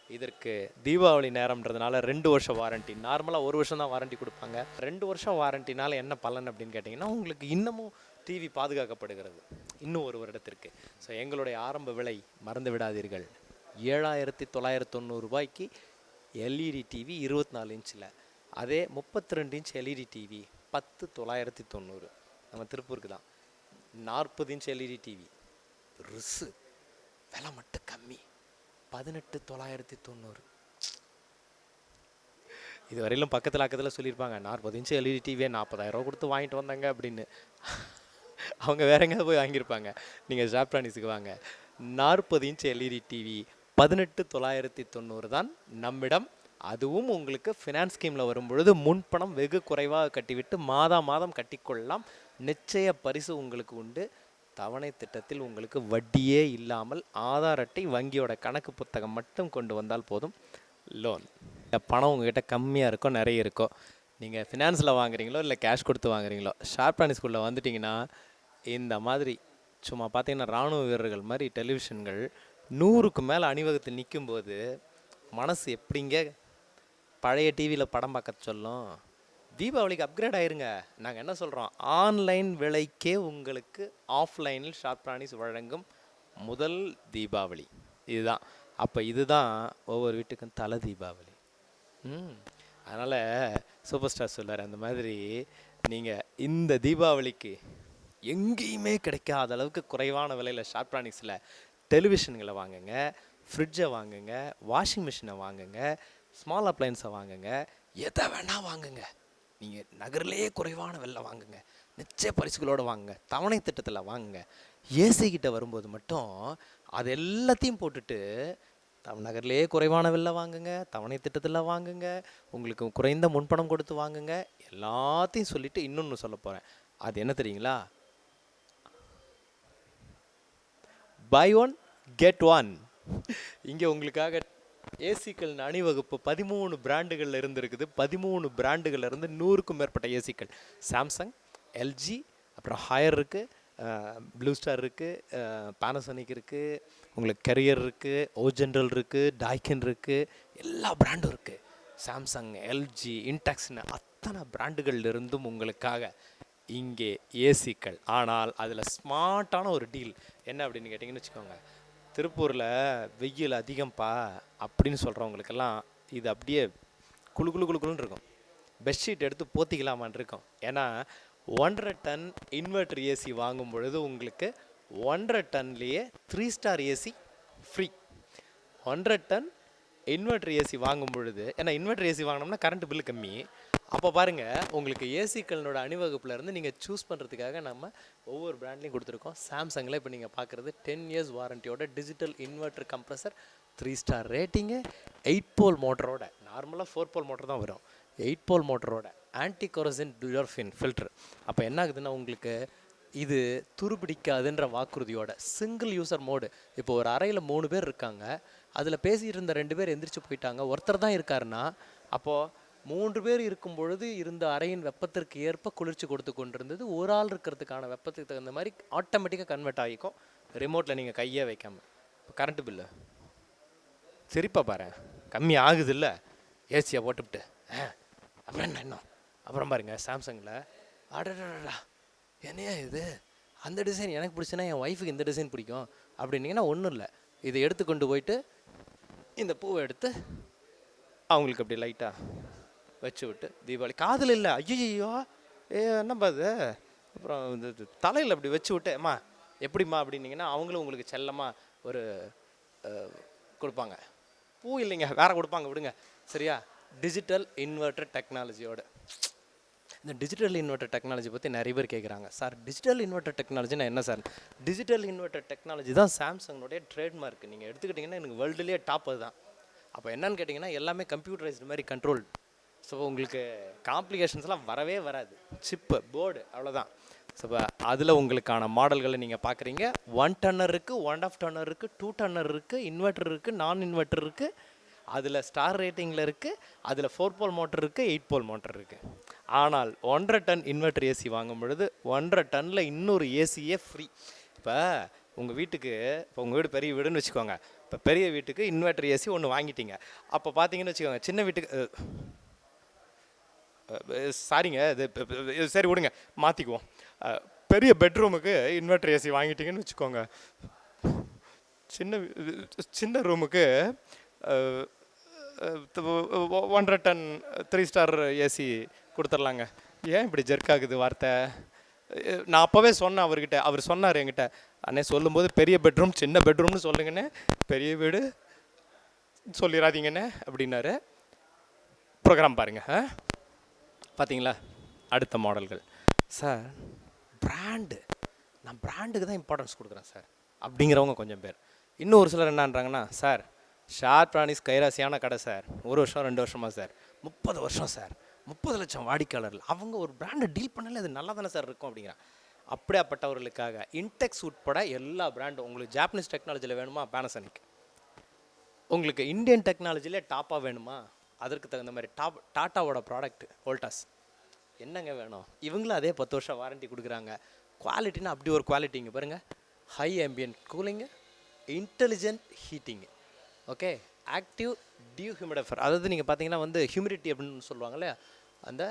இதற்கு தீபாவளி நேரம்ன்றதுனால 2 வருஷம் வாரண்ட்டி. நார்மலாக 1 வருஷம் தான் வாரண்ட்டி கொடுப்பாங்க. 2 வருஷம் வாரண்ட்டினால என்ன பலன் அப்படின்னு கேட்டிங்கன்னா, உங்களுக்கு இன்னமும் டிவி பாதுகாக்கப்படுகிறது இன்னும் 1 வருடத்திற்கு. ஸோ எங்களுடைய ஆரம்ப விலை மறந்து விடாதீர்கள், 7,990 ரூபாய்க்கு எல்இடி டிவி 24 இன்ச்சில். அதே 32 இன்ச் எல்இடி டிவி 10,990. நம்ம திருப்பூருக்கு தான். 40 இன்ச் எல்இடி டிவி ரிசு, விலை மட்டும் கம்மி, 18,990. இது வரையிலும் பக்கத்தில் சொல்லியிருப்பாங்க, 40 இன்ச் எல்இடி டிவியை 40,000 கொடுத்து வாங்கிட்டு வந்தாங்க அப்படின்னு. அவங்க வேற எங்கேயாவது போய் வாங்கியிருப்பாங்க. நீங்கள் ஷார்ப்ரானிக்ஸுக்கு வாங்க. 40 இன்ச் எல்இடி டிவி 18,990 தான் நம்மிடம். அதுவும் உங்களுக்கு ஃபினான்ஸ் ஸ்கீமில் வரும்பொழுது முன்பணம் வெகு குறைவாக கட்டிவிட்டு மாதம் கட்டிக்கொள்ளலாம். நிச்சய பரிசு உங்களுக்கு உண்டு. தவணை திட்டத்தில் உங்களுக்கு வட்டியே இல்லாமல் ஆதார் அட்டை, வங்கியோட கணக்கு புத்தகம் மட்டும் கொண்டு வந்தால் போதும். லோன் பணம் உங்கள்கிட்ட கம்மியாக இருக்கோ நிறைய இருக்கோ, நீங்கள் ஃபினான்ஸில் வாங்குறீங்களோ இல்லை கேஷ் கொடுத்து வாங்குறீங்களோ, ஷார்ப்ரானிக்ஸ்குள்ளே வந்துட்டிங்கன்னா இந்த மாதிரி சும்மா பார்த்தீங்கன்னா இராணுவ வீரர்கள் மாதிரி டெலிவிஷன்கள் 100க்கு மேலே அணிவகுத்து நிற்கும்போது மனசு எப்படிங்க பழைய டிவியில் படம் பார்க்க சொல்லும். தீபாவளிக்கு அப்கிரேட் ஆயிருங்க. நாங்கள் என்ன சொல்கிறோம், ஆன்லைன் விலைக்கே உங்களுக்கு ஆஃப்லைனில் ஷார்ப்ரானிக்ஸ் வழங்கும் முதல் தீபாவளி இதுதான். அப்போ இதுதான் ஒவ்வொரு வீட்டுக்கும் தலை தீபாவளி. அதனால் சூப்பர் ஸ்டார் சொல்லார் அந்த மாதிரி, நீங்கள் இந்த தீபாவளிக்கு எங்கேயுமே கிடைக்காத அளவுக்கு குறைவான விலையில் ஷார்ப்ரானிக்ஸில் டெலிவிஷன்களை வாங்குங்க, ஃப்ரிட்ஜை வாங்குங்க, வாஷிங் மிஷினை வாங்குங்க, ஸ்மால் அப்ளையன்ஸை வாங்குங்க, எதை வேணால் வாங்குங்க. நீங்கள் நகரிலேயே குறைவான விலை வாங்குங்க, நிச்சய பரிசுகளோடு வாங்குங்க, தவணை திட்டத்தில் வாங்குங்க. ஏசி கிட்ட வரும்போது மட்டும் அது எல்லாத்தையும் போட்டுட்டு நகர்லேயே குறைவான விலை வாங்குங்க, தவணை திட்டத்தில் வாங்குங்க, உங்களுக்கு குறைந்த முன்பணம் கொடுத்து வாங்குங்க, எல்லாத்தையும் சொல்லிவிட்டு இன்னொன்று சொல்ல போகிறேன். அது என்ன தெரியுங்களா? Buy one get one. இங்கே உங்களுக்காக ஏசிக்கள் அணிவகுப்பு 13 பிராண்டுகளில் இருந்து இருக்குது. 13 பிராண்டுகளில் இருந்து 100க்கும் மேற்பட்ட ஏசிக்கள். சாம்சங், எல்ஜி, அப்புறம் ஹையர் இருக்குது, ப்ளூ ஸ்டார் இருக்குது, பேனசோனிக் இருக்குது, உங்களுக்கு கெரியர் இருக்குது, ஓஜென்ரல் இருக்குது, டைக்கன் இருக்குது, எல்லா பிராண்டும் இருக்குது. சாம்சங், எல்ஜி, இன்டெக்ஸ்னு அத்தனை பிராண்டுகள் இருந்தும் உங்களுக்காக இங்கே ஏசிக்கள். ஆனால் அதில் ஸ்மார்ட்டான ஒரு டீல் என்ன அப்படின்னு கேட்டிங்கன்னு வச்சுக்கோங்க, திருப்பூரில் வெயில் அதிகம்ப்பா அப்படின்னு சொல்கிறவங்களுக்கெல்லாம் இது அப்படியே குளு குளு குளுன்னு இருக்கும். பெட்ஷீட் எடுத்து போத்திக்கலாமான் இருக்கும். ஏன்னா 1.5 டன் இன்வெர்டர் ஏசி வாங்கும் பொழுது உங்களுக்கு 1.5 டன்லேயே 3 star AC free. 1.5 ton inverter AC வாங்கும் பொழுது, ஏன்னா இன்வெர்டர் ஏசி வாங்கினோம்னா கரண்ட் பில்லு கம்மி. அப்போ பாருங்கள், உங்களுக்கு ஏசிக்களோட அணிவகுப்பில் இருந்து நீங்கள் சூஸ் பண்ணுறதுக்காக நம்ம ஒவ்வொரு பிராண்ட்லையும் கொடுத்துருக்கோம். சாம்சங்கில் இப்போ நீங்கள் பார்க்குறது 10 இயர்ஸ் வாரண்டியோட digital inverter compressor, 3 star rating, 8 pole மோட்டரோட. நார்மலாக 4 போல் மோட்டர் தான் வரும், 8 போல் மோட்டரோட, ஆன்டி கொரோசின் டியூரஃபின் ஃபில்டர். அப்போ என்ன ஆகுதுன்னா, உங்களுக்கு இது துருபிடிக்காதுன்ற வாக்குறுதியோட சிங்கிள் யூசர் மோடு. இப்போ ஒரு அறையில் 3 பேர் இருக்காங்க, அதில் பேசிகிட்டு இருந்த 2 பேர் எந்திரிச்சு போயிட்டாங்க, ஒருத்தர் தான் இருக்காருன்னா அப்போது 3 பேர் இருக்கும் பொழுது இருந்த அறையின் வெப்பத்திற்கு ஏற்ப குளிர்ச்சி கொடுத்து கொண்டிருந்தது. ஒரு ஆள் இருக்கிறதுக்கான வெப்பத்துக்கு தகுந்த மாதிரி ஆட்டோமேட்டிக்காக கன்வெர்ட் ஆகிக்கும். ரிமோட்டில் நீங்கள் கையே வைக்காமல். இப்போ கரண்ட்டு பில்லு சிரிப்பா பாரு, கம்மி ஆகுது இல்லை ஏசியை போட்டுவிட்டு. அப்புறம் என்ன இன்னும் அப்புறம் பாருங்க சாம்சங்கில் ஆடா என்னையா இது, அந்த டிசைன் எனக்கு பிடிச்சுன்னா என் ஒய்ஃபுக்கு இந்த டிசைன் பிடிக்கும் அப்படின்னீங்கன்னா ஒன்றும் இல்லை, இதை எடுத்து கொண்டு போயிட்டு இந்த பூவை எடுத்து அவங்களுக்கு அப்படி லைட்டாக வச்சு விட்டு தீபாவளி காதில் இல்லை ஐயோ என்னப்பா அது, அப்புறம் இந்த தலையில் அப்படி வச்சு விட்டு அம்மா எப்படிம்மா அப்படின்னீங்கன்னா அவங்களும் உங்களுக்கு செல்லமாக ஒரு கொடுப்பாங்க. பூ இல்லைங்க வேற கொடுப்பாங்க விடுங்க சரியா. டிஜிட்டல் இன்வெர்ட்டர் டெக்னாலஜியோட. இந்த டிஜிட்டல் இன்வெர்ட்டர் டெக்னாலஜி பற்றி நிறைய பேர் கேட்குறாங்க. சார் டிஜிட்டல் இன்வெர்ட்டர் டெக்னாலஜினா என்ன சார்? டிஜிட்டல் இன்வெர்ட்டர் டெக்னாலஜி தான் சாம்சங்கோடைய ட்ரேட்மார்க். நீங்கள் எடுத்துக்கிட்டிங்கன்னா எனக்கு வேர்ல்டுலேயே டாப் அது தான். அப்போ என்னன்னு கேட்டிங்கன்னா எல்லாமே கம்ப்யூட்டரைஸ்டு மாதிரி கண்ட்ரோல். ஸோ உங்களுக்கு காம்ப்ளிகேஷன்ஸ்லாம் வரவே வராது. சிப்பு போர்டு அவ்வளோதான். ஸோ இப்போ அதில் உங்களுக்கான மாடல்களை நீங்கள் பார்க்குறீங்க. 1 டன்னர் இருக்குது, 1.5 டன்னர் இருக்குது, 2 டன்னர் இருக்குது, இன்வெர்ட்டர் இருக்குது, நான் இன்வெர்ட்டர் இருக்குது, அதில் ஸ்டார் ரேட்டிங்கில் இருக்குது, அதில் 4 போல் மோட்டர் இருக்குது, 8 போல் மோட்டர் இருக்குது. ஆனால் 1.5 டன் இன்வெர்ட்டர் ஏசி வாங்கும் பொழுது 1.5 டன்னில் இன்னொரு ஏசியே ஃப்ரீ. இப்போ உங்கள் வீட்டுக்கு, இப்போ உங்கள் வீடு பெரிய வீடுன்னு வச்சுக்கோங்க. இப்போ பெரிய வீட்டுக்கு இன்வெர்ட்டர் ஏசி ஒன்று வாங்கிட்டீங்க. அப்போ பார்த்தீங்கன்னு வச்சுக்கோங்க, சின்ன வீட்டுக்கு சாரிங்க இது சரி விடுங்க மாற்றிக்குவோம். பெரிய பெட்ரூமுக்கு இன்வெர்ட்டர் ஏசி வாங்கிட்டீங்கன்னு வச்சுக்கோங்க, சின்ன ரூமுக்கு 1.5 டன் 3 ஸ்டார் ஏசி கொடுத்துர்லாங்க. ஏன் இப்படி ஜெர்க் ஆகுது வார்த்தை? நான் அப்போவே சொன்னேன் அவர்கிட்ட. அவர் சொன்னார் என்கிட்ட, அண்ணே சொல்லும்போது பெரிய பெட்ரூம் சின்ன பெட்ரூம்னு சொல்லுங்கண்ணே, பெரிய வீடு சொல்லிடாதீங்கண்ணே அப்படின்னாரு. ப்ரோக்ராம் பாருங்கள். பார்த்தீங்களா? அடுத்த மாடல்கள். சார் பிராண்டு, நான் பிராண்டுக்கு தான் இம்பார்ட்டன்ஸ் கொடுக்குறேன் சார் அப்படிங்கிறவங்க கொஞ்சம் பேர். இன்னும் ஒரு சிலர் என்னன்றாங்கன்னா, சார் ஷார்ப் பிராணிஸ் கைராசியான கடை சார், 1 வருஷம் 2 வருஷமா சார், 30 வருஷம் சார், 30 லட்சம் வாடிக்கையாளர்கள், அவங்க ஒரு பிராண்டை டீல் பண்ணல அது நல்லா தானே சார் இருக்கும் அப்படிங்கிறான். அப்படியாப்பட்டவர்களுக்காக இன்டெக்ஸ் உட்பட எல்லா பிராண்டும். உங்களுக்கு ஜாப்பனீஸ் டெக்னாலஜியில் வேணுமா பேனசோனிக், உங்களுக்கு இந்தியன் டெக்னாலஜிலே டாப்பாக வேணுமா அதற்கு தகுந்த மாதிரி டாட்டாவோட ப்ராடக்ட் வோல்டாஸ், என்னங்க வேணும். இவங்களும் அதே 10 வருஷம் வாரண்ட்டி கொடுக்குறாங்க. குவாலிட்டின்னா அப்படி ஒரு குவாலிட்டிங்க பாருங்கள். High ambient cooling, intelligent heating, okay, active dehumidifier, அதாவது நீங்கள் பார்த்தீங்கன்னா வந்து ஹியூமிடிட்டி அப்படின்னு சொல்லுவாங்கல்ல, அந்த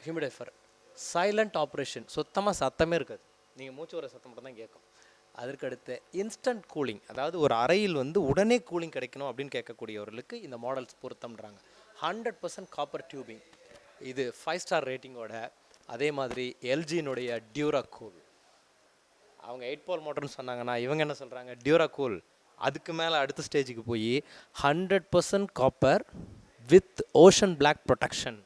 ஹியூமிடிஃபர் சைலண்ட் ஆப்ரேஷன், சுத்தமாக சத்தமே இருக்காது, நீங்கள் மூச்சு வர சத்தம் மட்டும் தான் கேட்கும். அதற்கடுத்து இன்ஸ்டன்ட் கூலிங், அதாவது ஒரு அறையில் வந்து உடனே கூலிங் கிடைக்கணும் அப்படின்னு கேட்கக்கூடியவர்களுக்கு இந்த மாடல்ஸ் பொருத்தம்ன்றாங்க. 100% காப்பர் டியூபிங், இது 5 ஸ்டார் ரேட்டிங்கோட. அதே மாதிரி எல்ஜியினுடைய டியூரா கூல், அவங்க 8 போல் மோட்டர்னு சொன்னாங்கன்னா இவங்க என்ன சொல்கிறாங்க, டியூரா கூல். அதுக்கு மேலே அடுத்த ஸ்டேஜுக்கு போய் 100% copper with ocean black protection.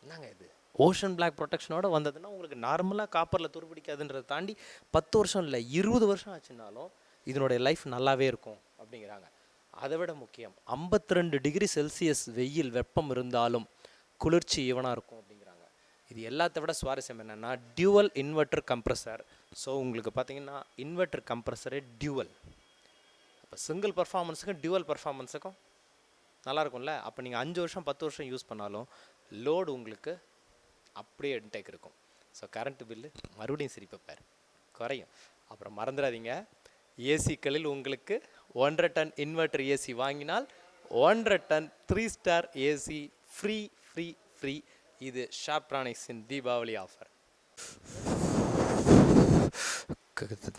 என்னங்க இது ஓஷன் பிளாக் ப்ரொடெக்ஷனோட வந்ததுன்னா உங்களுக்கு நார்மலாக காப்பரில் துருப்பிடிக்காதுன்றதை தாண்டி 10 வருஷம் இல்லை 20 வருஷம் ஆச்சுன்னாலும் இதனுடைய லைஃப் நல்லாவே இருக்கும் அப்படிங்கிறாங்க. அதை விட முக்கியம் 52 டிகிரி செல்சியஸ் வெயில் வெப்பம் இருந்தாலும் குளிர்ச்சி ஈவனாக இருக்கும் அப்படிங்கிறாங்க. இது எல்லாத்த விட சுவாரஸ்யம் என்னென்னா டியூவல் இன்வெர்ட்டர் கம்ப்ரஸர். ஸோ உங்களுக்கு பார்த்தீங்கன்னா இன்வெர்ட்டர் கம்ப்ரஸரே டியூவல். அப்போ சிங்கிள் பர்ஃபார்மன்ஸுக்கும் டியூவல் பர்ஃபார்மன்ஸுக்கும் நல்லாயிருக்கும்ல. அப்போ நீங்கள் 5 வருஷம் 10 வருஷம் யூஸ் பண்ணாலும் லோடு உங்களுக்கு அப்படியே இன்டேக் இருக்கும். ஸோ கரண்ட்டு பில்லு மறுபடியும் சிரிப்பார் குறையும். அப்புறம் மறந்துடாதீங்க, ஏசிக்களில் உங்களுக்கு 1.5 டன் இன்வெர்ட்டர் ஏசி வாங்கினால் 1.5 ton 3 star AC free free free. இது ஷார்ப் பிராணிக்ஸின் தீபாவளி ஆஃபர்.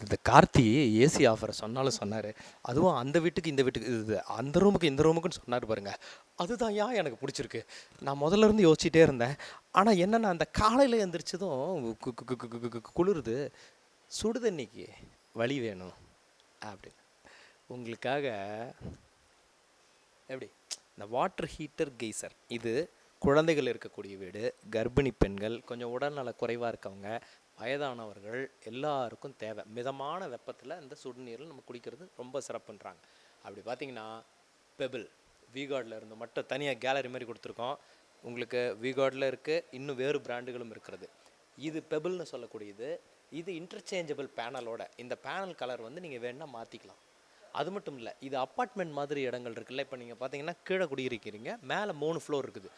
இந்த கார்த்தி ஏசி ஆஃபரை சொன்னாலும் சொன்னார், அதுவும் அந்த வீட்டுக்கு இந்த வீட்டுக்கு, இது அந்த ரூமுக்கு இந்த ரூமுக்குன்னு சொன்னார் பாருங்கள். அதுதான் ஏன் எனக்கு பிடிச்சிருக்கு. நான் முதல்ல இருந்து யோசிச்சுட்டே இருந்தேன். ஆனால் என்னென்னா அந்த காலையில் எழுந்திரிச்சதும் குளிருது, சுடுதண்ணிக்கு வழி வேணும் அப்படின்னு உங்களுக்காக. எப்படி இந்த வாட்டர் ஹீட்டர் கெய்சர், இது குழந்தைகள் இருக்கக்கூடிய வீடு, கர்ப்பிணி பெண்கள், கொஞ்சம் உடல்நல குறைவாக இருக்கவங்க, வயதானவர்கள் எல்லாருக்கும் தேவை. மிதமான வெப்பத்தில் இந்த சுடுநீரில் நம்ம குடிக்கிறது ரொம்ப சிறப்புன்றாங்க. அப்படி பார்த்தீங்கன்னா பெபிள் விகார்டில் இருந்து மட்டும் தனியாக கேலரி மாதிரி கொடுத்துருக்கோம். உங்களுக்கு விகார்டில் இருக்குது, இன்னும் வேறு பிராண்டுகளும் இருக்கிறது. இது பெபிள்னு சொல்லக்கூடியது. இது இன்டர்சேஞ்சபிள் பேனலோட. இந்த பேனல் கலர் வந்து நீங்கள் வேணால் மாற்றிக்கலாம். அது மட்டும் இல்லை, இது அப்பார்ட்மெண்ட் மாதிரி இடங்கள் இருக்குல்ல. இப்போ நீங்கள் பார்த்தீங்கன்னா கீழே குடியிருக்கிறீங்க, மேலே 3 ஃப்ளோர் இருக்குது.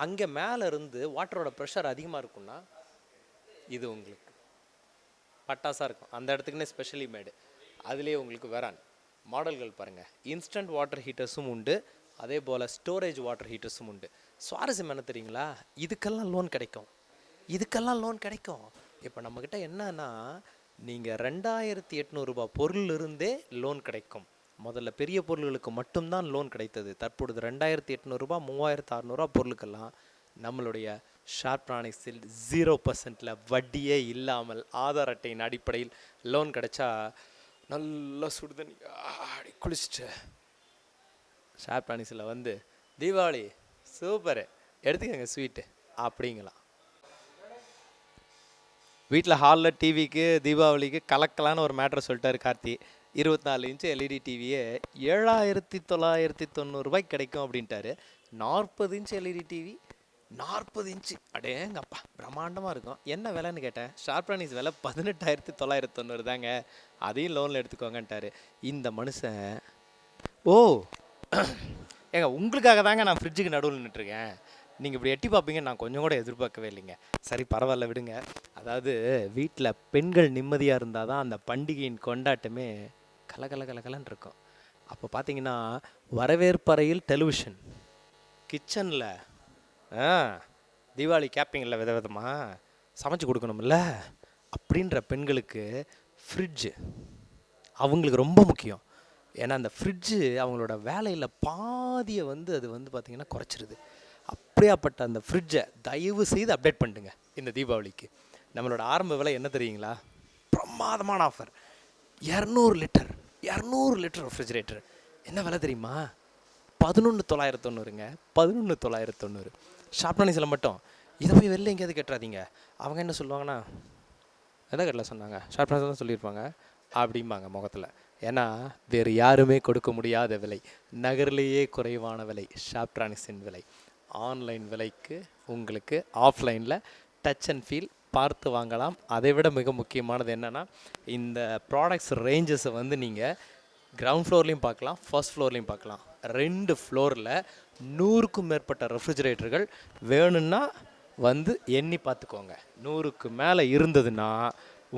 அங்கே மேலே இருந்து வாட்டரோட ப்ரெஷர் அதிகமாக இருக்குன்னா இது உங்களுக்கு பட்டாசாக இருக்கும். அந்த இடத்துக்குன்னே ஸ்பெஷலி மேடு. அதுலேயே உங்களுக்கு வேறான் மாடல்கள் பாருங்கள். இன்ஸ்டன்ட் வாட்டர் ஹீட்டர்ஸும் உண்டு, அதே போல் ஸ்டோரேஜ் வாட்டர் ஹீட்டர்ஸும் உண்டு. சுவாரஸ்யம் என்ன தெரியுங்களா, இதுக்கெல்லாம் லோன் கிடைக்கும். இதுக்கெல்லாம் லோன் கிடைக்கும். இப்போ நம்மக்கிட்ட என்னன்னா, நீங்கள் 2800 ரூபாய் பொருளிலிருந்தே லோன் கிடைக்கும். முதல்ல பெரிய பொருள்களுக்கு மட்டும்தான் லோன் கிடைத்தது. தற்பொழுது 2800 ரூபாய் 3600 பொருளுக்கெல்லாம் நம்மளுடைய ஷார்ப்ரானிக்ஸில் 0% வட்டியே இல்லாமல் ஆதார் அட்டையின் அடிப்படையில் லோன் கிடைச்சா நல்லா சுடுதண்ணி குளிச்சுட்டு ஷார்ப்ரானிக்ஸில் வந்து தீபாவளி சூப்பரு எடுத்துக்கங்க ஸ்வீட்டு அப்படிங்களாம். வீட்டில் ஹாலில் டிவிக்கு தீபாவளிக்கு கலக்கலான்னு ஒரு மேட்ரு சொல்லிட்டாரு கார்த்தி. 24 இன்ச்சு எல்இடி டிவியே 7990 ரூபாய்க்கு கிடைக்கும் அப்படின்ட்டாரு. 40 இன்ச்சு எல்இடி டிவி 40 இன்ச்சு அடேங்கப்பா பிரம்மாண்டமாக இருக்கும். என்ன விலைன்னு கேட்டேன். ஷார்ப்ரானிக்ஸ் விலை 18,990 தாங்க, அதையும் லோனில் எடுத்துக்கோங்கன்ட்டாரு. இந்த மனுஷன் ஓ ஏங்க உங்களுக்காக தாங்க நான் ஃப்ரிட்ஜுக்கு நடுவில் நின்றுட்டுருக்கேன். நீங்கள் இப்படி எட்டி பார்ப்பீங்க நான் கொஞ்சம் கூட எதிர்பார்க்கவே இல்லைங்க. சரி பரவாயில்ல விடுங்க. அதாவது வீட்டில் பெண்கள் நிம்மதியாக இருந்தால் தான் அந்த பண்டிகையின் கொண்டாட்டமே கலகலன்னு இருக்கும். அப்போ பார்த்தீங்கன்னா வரவேற்பறையில் டெலிவிஷன், கிச்சனில் தீபாவளி கேப்பிங்கில் விதவிதமாக சமைச்சு கொடுக்கணும்ல அப்படின்ற பெண்களுக்கு ஃப்ரிட்ஜு அவங்களுக்கு ரொம்ப முக்கியம். ஏன்னா அந்த ஃப்ரிட்ஜு அவங்களோட வேலையில் பாதியை அது பார்த்திங்கன்னா குறைச்சிருது. அப்படியாப்பட்ட அந்த ஃப்ரிட்ஜை தயவு செய்து அப்டேட் பண்ணிடுங்க இந்த தீபாவளிக்கு. நம்மளோட ஆரம்ப விலை என்ன தெரியுங்களா? பிரமாதமான ஆஃபர். 200 லிட்டர் ரெஃப்ரிஜரேட்டர் என்ன விலை தெரியுமா? 11,990ங்க. 11,990 ஷார்ப்ரானிக்ஸில் மட்டும். இதை போய் வெளில எங்கேயாவது கேட்டுறாதீங்க. அவங்க என்ன சொல்லுவாங்கன்னா எதை கேட்டல சொன்னாங்க, ஷார்ப்ரானிக்ஸ் தான் சொல்லியிருப்பாங்க அப்படிம்பாங்க முகத்தில். ஏன்னா வேறு யாருமே கொடுக்க முடியாத விலை, நகர்லேயே குறைவான விலை ஷார்ப்ரானிக்ஸின் விலை. ஆன்லைன் விலைக்கு உங்களுக்கு ஆஃப்லைனில் டச் அண்ட் ஃபீல் பார்த்து வாங்கலாம். அதை விட மிக முக்கியமானது என்னென்னா, இந்த ப்ராடக்ட்ஸ் ரேஞ்சஸை நீங்கள் கிரவுண்ட் ஃப்ளோர்லேயும் பார்க்கலாம், ஃபர்ஸ்ட் ஃப்ளோர்லேயும் பார்க்கலாம். 2 ஃப்ளோரில் 100க்கும் மேற்பட்ட ரெஃப்ரிஜரேட்டர்கள் வேணும்னா எண்ணி பார்த்துக்கோங்க. 100க்கு மேலே இருந்ததுன்னா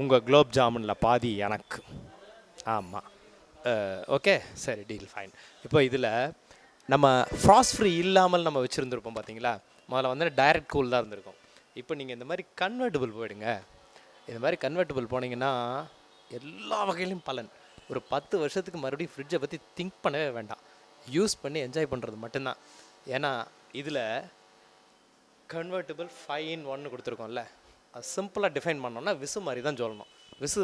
உங்கள் குலோப் ஜாமுனில் பாதி எனக்கு. ஆமாம், ஓகே சரி, டீல் ஃபைன். இப்போ இதில் நம்ம ஃப்ராஸ்ட் ஃப்ரீ இல்லாமல் நம்ம வச்சுருந்துருப்போம் பார்த்தீங்களா. முதல்ல டைரக்ட் கூல் தான் இருந்திருக்கும். இப்போ நீங்கள் இந்த மாதிரி கன்வெர்ட்டபிள் போயிடுங்க. இந்த மாதிரி கன்வெர்ட்டபிள் போனீங்கன்னா எல்லா வகையிலையும் பலன். ஒரு 10 வருஷத்துக்கு மறுபடியும் ஃப்ரிட்ஜை பற்றி திங்க் பண்ணவே வேண்டாம். யூஸ் பண்ணி என்ஜாய் பண்ணுறது மட்டும்தான். ஏன்னா இதில் கன்வெர்ட்டபிள் 5-in-1 கொடுத்துருக்கோம்ல, அது சிம்பிளாக டிஃபைன் பண்ணோன்னா விசு மாதிரி தான் சொல்லணும். விசு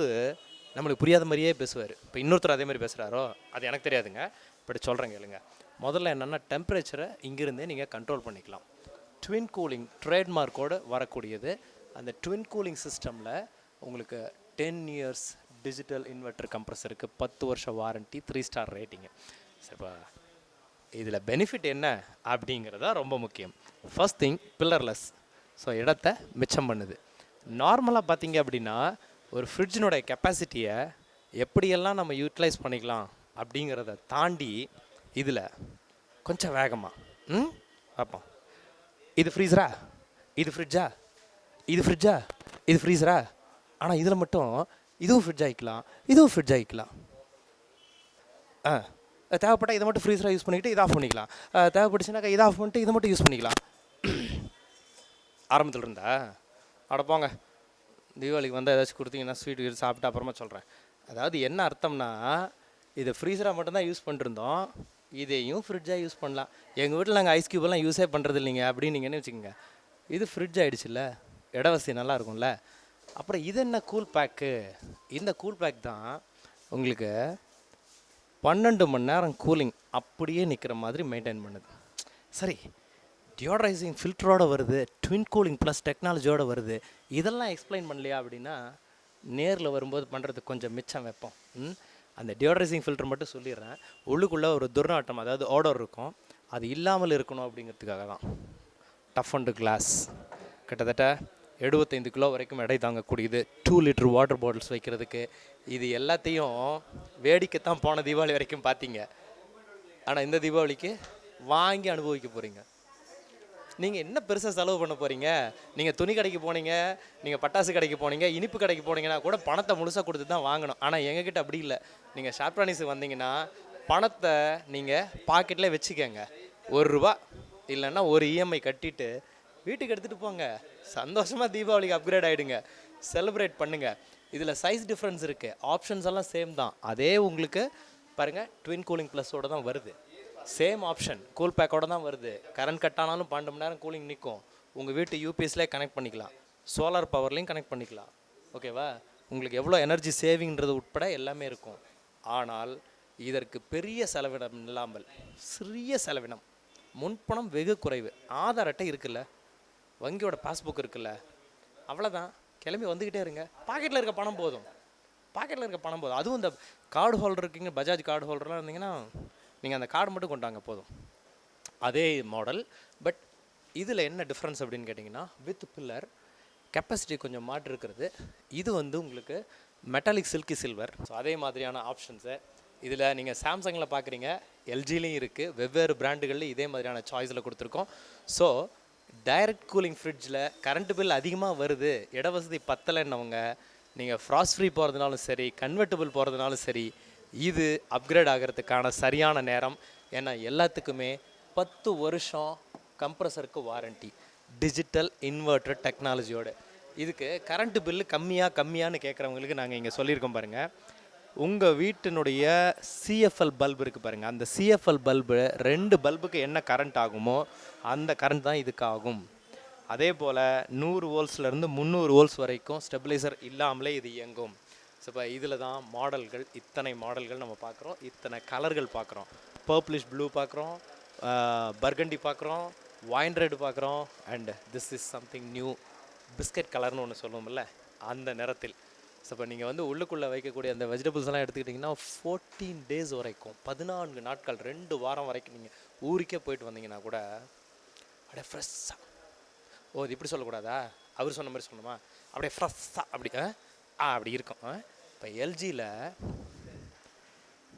நம்மளுக்கு புரியாத மாதிரியே பேசுவார். இப்போ இன்னொருத்தர் அதே மாதிரி பேசுகிறாரோ அது எனக்கு தெரியாதுங்க, இப்படி சொல்கிறேங்க கேளுங்க. முதல்ல என்னென்னா டெம்பரேச்சரை இங்கிருந்தே நீங்கள் கண்ட்ரோல் பண்ணிக்கலாம். ட்வின் கூலிங் ட்ரேட்மார்க்கோடு வரக்கூடியது. அந்த ட்வின் கூலிங் சிஸ்டமில் உங்களுக்கு 10 இயர்ஸ் டிஜிட்டல் இன்வெர்டர் கம்ப்ரஸருக்கு 10 வருஷம் வாரண்ட்டி, 3 ஸ்டார் ரேட்டிங்கு. சரி, இப்போ இதில் பெனிஃபிட் என்ன அப்படிங்கிறதா ரொம்ப முக்கியம். First thing பில்லர்லெஸ். ஸோ இடத்த மிச்சம் பண்ணுது. நார்மலாக பார்த்தீங்க அப்படின்னா ஒரு ஃப்ரிட்ஜினுடைய கெப்பாசிட்டியை எப்படியெல்லாம் நம்ம யூட்டிலைஸ் பண்ணிக்கலாம் அப்படிங்கிறத தாண்டி இதில் கொஞ்சம் வேகமாக பார்ப்போம். இது ஃப்ரீஸரா, இது ஃப்ரிட்ஜா, இது ஃப்ரிட்ஜா, இது ஃப்ரீஸரா. ஆனால் இதில் மட்டும் இதுவும் ஃப்ரிட்ஜ் ஆகிக்கலாம், இதுவும் ஃப்ரிட்ஜ் ஆகிக்கலாம். தேவைப்பட்டால் இதை மட்டும் ஃப்ரீஸராக யூஸ் பண்ணிக்கிட்டு இதை ஆஃப் பண்ணிக்கலாம். தேவைப்பட்டுச்சுனாக்கா இதை ஆஃப் பண்ணிட்டு இதை மட்டும் யூஸ் பண்ணிக்கலாம். ஆரம்பத்தில் இருந்தா அடப்போங்க, தீபாவளிக்கு ஏதாச்சும் கொடுத்தீங்கன்னா ஸ்வீட் சாப்பிட்டு அப்புறமா சொல்கிறேன். அதாவது என்ன அர்த்தம்னா, இதை ஃப்ரீஸராக மட்டும்தான் யூஸ் பண்ணிருந்தோம், இதையும் ஃப்ரிட்ஜாக யூஸ் பண்ணலாம். எங்கள் வீட்டில் நாங்கள் ஐஸ் க்யூபெல்லாம் யூஸே பண்ணுறது இல்லைங்க அப்படின்னு நீங்கள் என்ன வச்சுக்கோங்க. இது ஃப்ரிட்ஜ் ஆகிடுச்சுல்ல, இடவசதி நல்லா இருக்கும்ல. அப்புறம் இது என்ன கூல் பேக்கு. இந்த கூல் பேக் தான் உங்களுக்கு 12 மணி நேரம் கூலிங் அப்படியே நிற்கிற மாதிரி மெயின்டைன் பண்ணுது. சரி, டியோடரைசிங் ஃபில்டரோடு வருது, ட்வின் கூலிங் ப்ளஸ் டெக்னாலஜியோடு வருது. இதெல்லாம் எக்ஸ்பிளைன் பண்ணலையா அப்படின்னா நேரில் வரும்போது பண்ணுறதுக்கு கொஞ்சம் மிச்சம் வைப்போம். அந்த டியோடரைசிங் ஃபில்டர் மட்டும் சொல்லிடுறேன். உள்ளுக்குள்ளே ஒரு துர்நாட்டம், அதாவது ஆர்டர் இருக்கும், அது இல்லாமல் இருக்கணும் அப்படிங்கிறதுக்காக தான். டஃப் அண்டு கிளாஸ் கிட்டத்தட்ட 75 கிலோ வரைக்கும் எடை தாங்கக்கூடியது. 2 லிட்டர் வாட்டர் பாட்டில்ஸ் வைக்கிறதுக்கு, இது எல்லாத்தையும் வேடிக்கைத்தான் போன தீபாவளி வரைக்கும் பார்த்தீங்க. ஆனால் இந்த தீபாவளிக்கு வாங்கி அனுபவிக்க போகிறீங்க. நீங்கள் என்ன பெருசாக செலவு பண்ண போகிறீங்க? நீங்கள் துணி கடைக்கு போனீங்க, நீங்கள் பட்டாசு கடைக்கு போனீங்க, இனிப்பு கடைக்கு போனீங்கன்னா கூட பணத்தை முழுசாக கொடுத்து தான் வாங்கணும். ஆனால் எங்ககிட்ட அப்படி இல்லை. நீங்கள் ஷார்ப்ரானிஸுக்கு வந்தீங்கன்னா பணத்தை நீங்கள் பாக்கெட்டில் வச்சுக்கோங்க. ₹1 இல்லைன்னா ஒரு இஎம்ஐ கட்டிட்டு வீட்டுக்கு எடுத்துகிட்டு போங்க. சந்தோஷமாக தீபாவளிக்கு அப்கிரேட் ஆகிடுங்க, செலிப்ரேட் பண்ணுங்கள். இதில் சைஸ் டிஃப்ரென்ஸ் இருக்குது, ஆப்ஷன்ஸ் எல்லாம் சேம் தான். அதே உங்களுக்கு பாருங்கள், ட்வின் கூலிங் ப்ளஸோடு தான் வருது. சேம் ஆப்ஷன், கூல் பேக்கோட தான் வருது. கரண்ட் கட் ஆனாலும் 12 மணி நேரம் கூலிங் நிற்கும். உங்கள் வீட்டு யூபிஎஸ்லேயே கனெக்ட் பண்ணிக்கலாம், சோலார் பவர்லேயும் கனெக்ட் பண்ணிக்கலாம். ஓகேவா? உங்களுக்கு எவ்வளோ எனர்ஜி சேவிங்கிறது உட்பட எல்லாமே இருக்கும். ஆனால் இதற்கு பெரிய செலவினம் இல்லாமல் சிறிய செலவினம், முன்பணம் வெகு குறைவு. ஆதார் அட்டை இருக்குல்ல, வங்கியோட பாஸ்புக் இருக்குல்ல, அவ்வளோதான். கிளம்பி வந்துக்கிட்டே இருங்க. பாக்கெட்டில் இருக்க பணம் போதும், பாக்கெட்டில் இருக்க பணம் போதும். அதுவும் இந்த கார்டு ஹோல்டர் இருக்கீங்க, பஜாஜ் கார்டு ஹோல்டர்லாம் இருந்தீங்கன்னா நீங்கள் அந்த கார்டு மட்டும் கொண்டாங்க போதும். அதே மாடல். பட் இதில் என்ன டிஃப்ரென்ஸ் அப்படின்னு கேட்டிங்கன்னா, வித் பில்லர் கெப்பாசிட்டி கொஞ்சம் மாற்று இருக்கிறது. இது வந்து உங்களுக்கு மெட்டாலிக் சில்கி சில்வர். ஸோ அதே மாதிரியான ஆப்ஷன்ஸை இதில் நீங்கள் சாம்சங்கில் பார்க்குறீங்க, எல்ஜிலையும் இருக்குது. வெவ்வேறு பிராண்டுகளில் இதே மாதிரியான சாய்ஸில் கொடுத்துருக்கோம். ஸோ டைரக்ட் கூலிங் ஃப்ரிட்ஜில் கரண்ட் பில் அதிகமாக வருது, இட வசதி பத்தலைன்னவங்க, நீங்கள் ஃப்ராஸ்ட் ஃப்ரீ போகிறதுனாலும் சரி, கன்வெர்ட்டபிள் போகிறதுனாலும் சரி, இது அப்கிரேட் ஆகிறதுக்கான சரியான நேரம். ஏன்னா எல்லாத்துக்குமே 10 வருஷம் கம்ப்ரஸருக்கு வாரண்ட்டி, டிஜிட்டல் இன்வெர்ட்டர் டெக்னாலஜியோடு. இதுக்கு கரண்ட் பில்லு கம்மியான்னு கேட்குறவங்களுக்கு நாங்கள் இங்கே சொல்லியிருக்கோம் பாருங்கள். உங்கள் வீட்டினுடைய சிஎஃப்எல் பல்பு இருக்குது பாருங்கள், அந்த சிஎஃப்எல் பல்பு 2 பல்புக்கு என்ன கரண்ட் ஆகுமோ அந்த கரண்ட் தான் இதுக்கு ஆகும். அதே போல் 100 வோல்ட்ஸ்லேருந்து 300 வோல்ட்ஸ் வரைக்கும் ஸ்டெபிலைசர் இல்லாமலே இது இயங்கும். ஸோ இப்போ இதில் தான் மாடல்கள், இத்தனை மாடல்கள் நம்ம பார்க்குறோம், இத்தனை கலர்கள் பார்க்குறோம். பர்ப்ளிஷ் ப்ளூ பார்க்குறோம், பர்கண்டி பார்க்குறோம், வைன் ரெட் பார்க்குறோம், and this is something new biscuit கலர்னு ஒன்று சொல்லுவோம்ல, அந்த நிறத்தில். ஸோ இப்போ நீங்கள் வந்து உள்ளுக்குள்ளே வைக்கக்கூடிய அந்த வெஜிடபிள்ஸ் எல்லாம் எடுத்துக்கிட்டிங்கன்னா 14 டேஸ் வரைக்கும், 14 நாட்கள், 2 வாரம் வரைக்கும் நீங்கள் ஊருக்கே போயிட்டு வந்தீங்கன்னா கூட அப்படியே ஃப்ரெஷ்ஷாக. ஓ இது இப்படி சொல்லக்கூடாதா, அவர் சொன்ன மாதிரி சொல்லணுமா, அப்படியே ஃப்ரெஷ்ஷாக அப்படி அப்படி இருக்கும். இப்போ எல்ஜியில்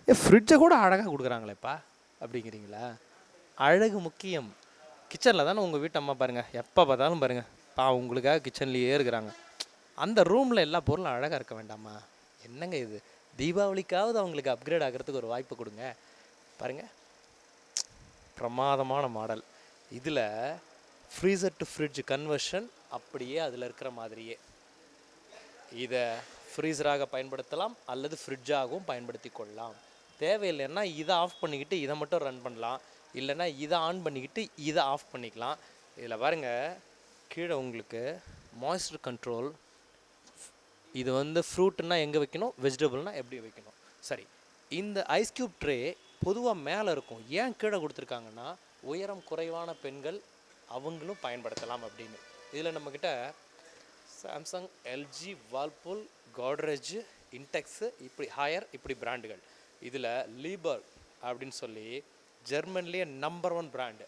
ஃப்ரிட்ஜை கூட அழகாக கொடுக்குறாங்களேப்பா அப்படிங்கிறீங்களா? அழகு முக்கியம். கிச்சனில் தானே உங்கள் வீட்டு அம்மா பாருங்கள், எப்போ பார்த்தாலும் பாருங்கள் உங்களுக்காக கிச்சன்லேயே இருக்கிறாங்க. அந்த ரூமில் எல்லா பொருளும் அழகாக இருக்க வேண்டாமா? என்னங்க இது, தீபாவளிக்காவது அவங்களுக்கு அப்கிரேட் ஆகிறதுக்கு ஒரு வாய்ப்பு கொடுங்க. பாருங்கள், பிரமாதமான மாடல். இதில் ஃப்ரீசர் டு ஃப்ரிட்ஜ் கன்வர்ஷன் அப்படியே அதில் இருக்கிற மாதிரியே. இதை ஃப்ரீசராக பயன்படுத்தலாம் அல்லது ஃப்ரிட்ஜாகவும் பயன்படுத்தி கொள்ளலாம். தேவையில்லைன்னா இதை ஆஃப் பண்ணிக்கிட்டு இதை மட்டும் ரன் பண்ணலாம், இல்லைன்னா இதை ஆன் பண்ணிக்கிட்டு இதை ஆஃப் பண்ணிக்கலாம். இதில் பாருங்கள், கீழே உங்களுக்கு மாய்ஸ்சர் கண்ட்ரோல். இது வந்து ஃப்ரூட்னா எங்கே வைக்கணும், வெஜிடபிள்னால் எப்படி வைக்கணும். சரி, இந்த ஐஸ் க்யூப் ட்ரே பொதுவாக மேலே இருக்கும். ஏன் கீழே கொடுத்துருக்காங்கன்னா, உயரம் குறைவான பெண்கள் அவங்களும் பயன்படுத்தலாம் அப்படின்னு. இதில் நம்மக்கிட்ட சாம்சங், எல்ஜி, வால்பூல், கோட்ரேஜ், இன்டெக்ஸு, இப்படி ஹையர் இப்படி பிராண்டுகள். இதில் லீபர் அப்படின்னு சொல்லி ஜெர்மன்லேயே நம்பர் 1 பிராண்டு,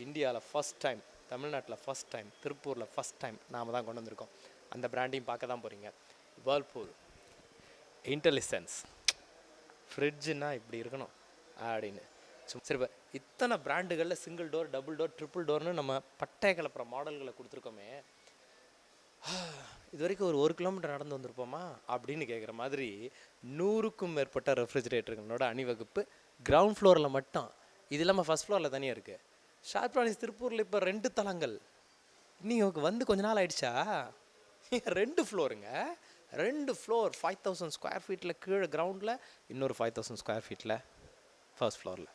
இந்தியாவில் ஃபஸ்ட் டைம், தமிழ்நாட்டில் ஃபஸ்ட் டைம், திருப்பூரில் ஃபஸ்ட் டைம் நாம் தான் கொண்டு வந்திருக்கோம். அந்த பிராண்டையும் பார்க்க தான் போகிறீங்க. வேர்ல்பூல், இன்டெலிசென்ஸ், ஃப்ரிட்ஜுன்னா இப்படி இருக்கணும் அப்படின்னு. சரி, இப்போ இத்தனை பிராண்டுகளில் single door, double door, triple டோர்னு நம்ம பட்டை கலப்புற மாடல்களை கொடுத்துருக்கோமே, இது வரைக்கும் ஒரு 1 கிலோமீட்டர் நடந்து வந்திருப்போமா அப்படின்னு கேட்குற மாதிரி 100க்கும் மேற்பட்ட ரெஃப்ரிஜிரேட்டர்களோட அணிவகுப்பு கிரவுண்ட் ஃப்ளோரில் மட்டும். இது இல்லாமல் ஃபஸ்ட் ஃப்ளோரில் தனியாக இருக்குது. ஷார்ப்ரானிஸ் திருப்பூரில் இப்போ 2 தளங்கள். நீங்கள் வந்து கொஞ்ச நாள் ஆயிடுச்சா? 2 ஃப்ளோருங்க, 2 ஃப்ளோர், 5000 ஸ்கொயர் ஃபீட்டில் கீழே கிரவுண்டில், இன்னொரு 5000 ஸ்கொயர் ஃபீட்டில் ஃபர்ஸ்ட் ஃப்ளோரில்.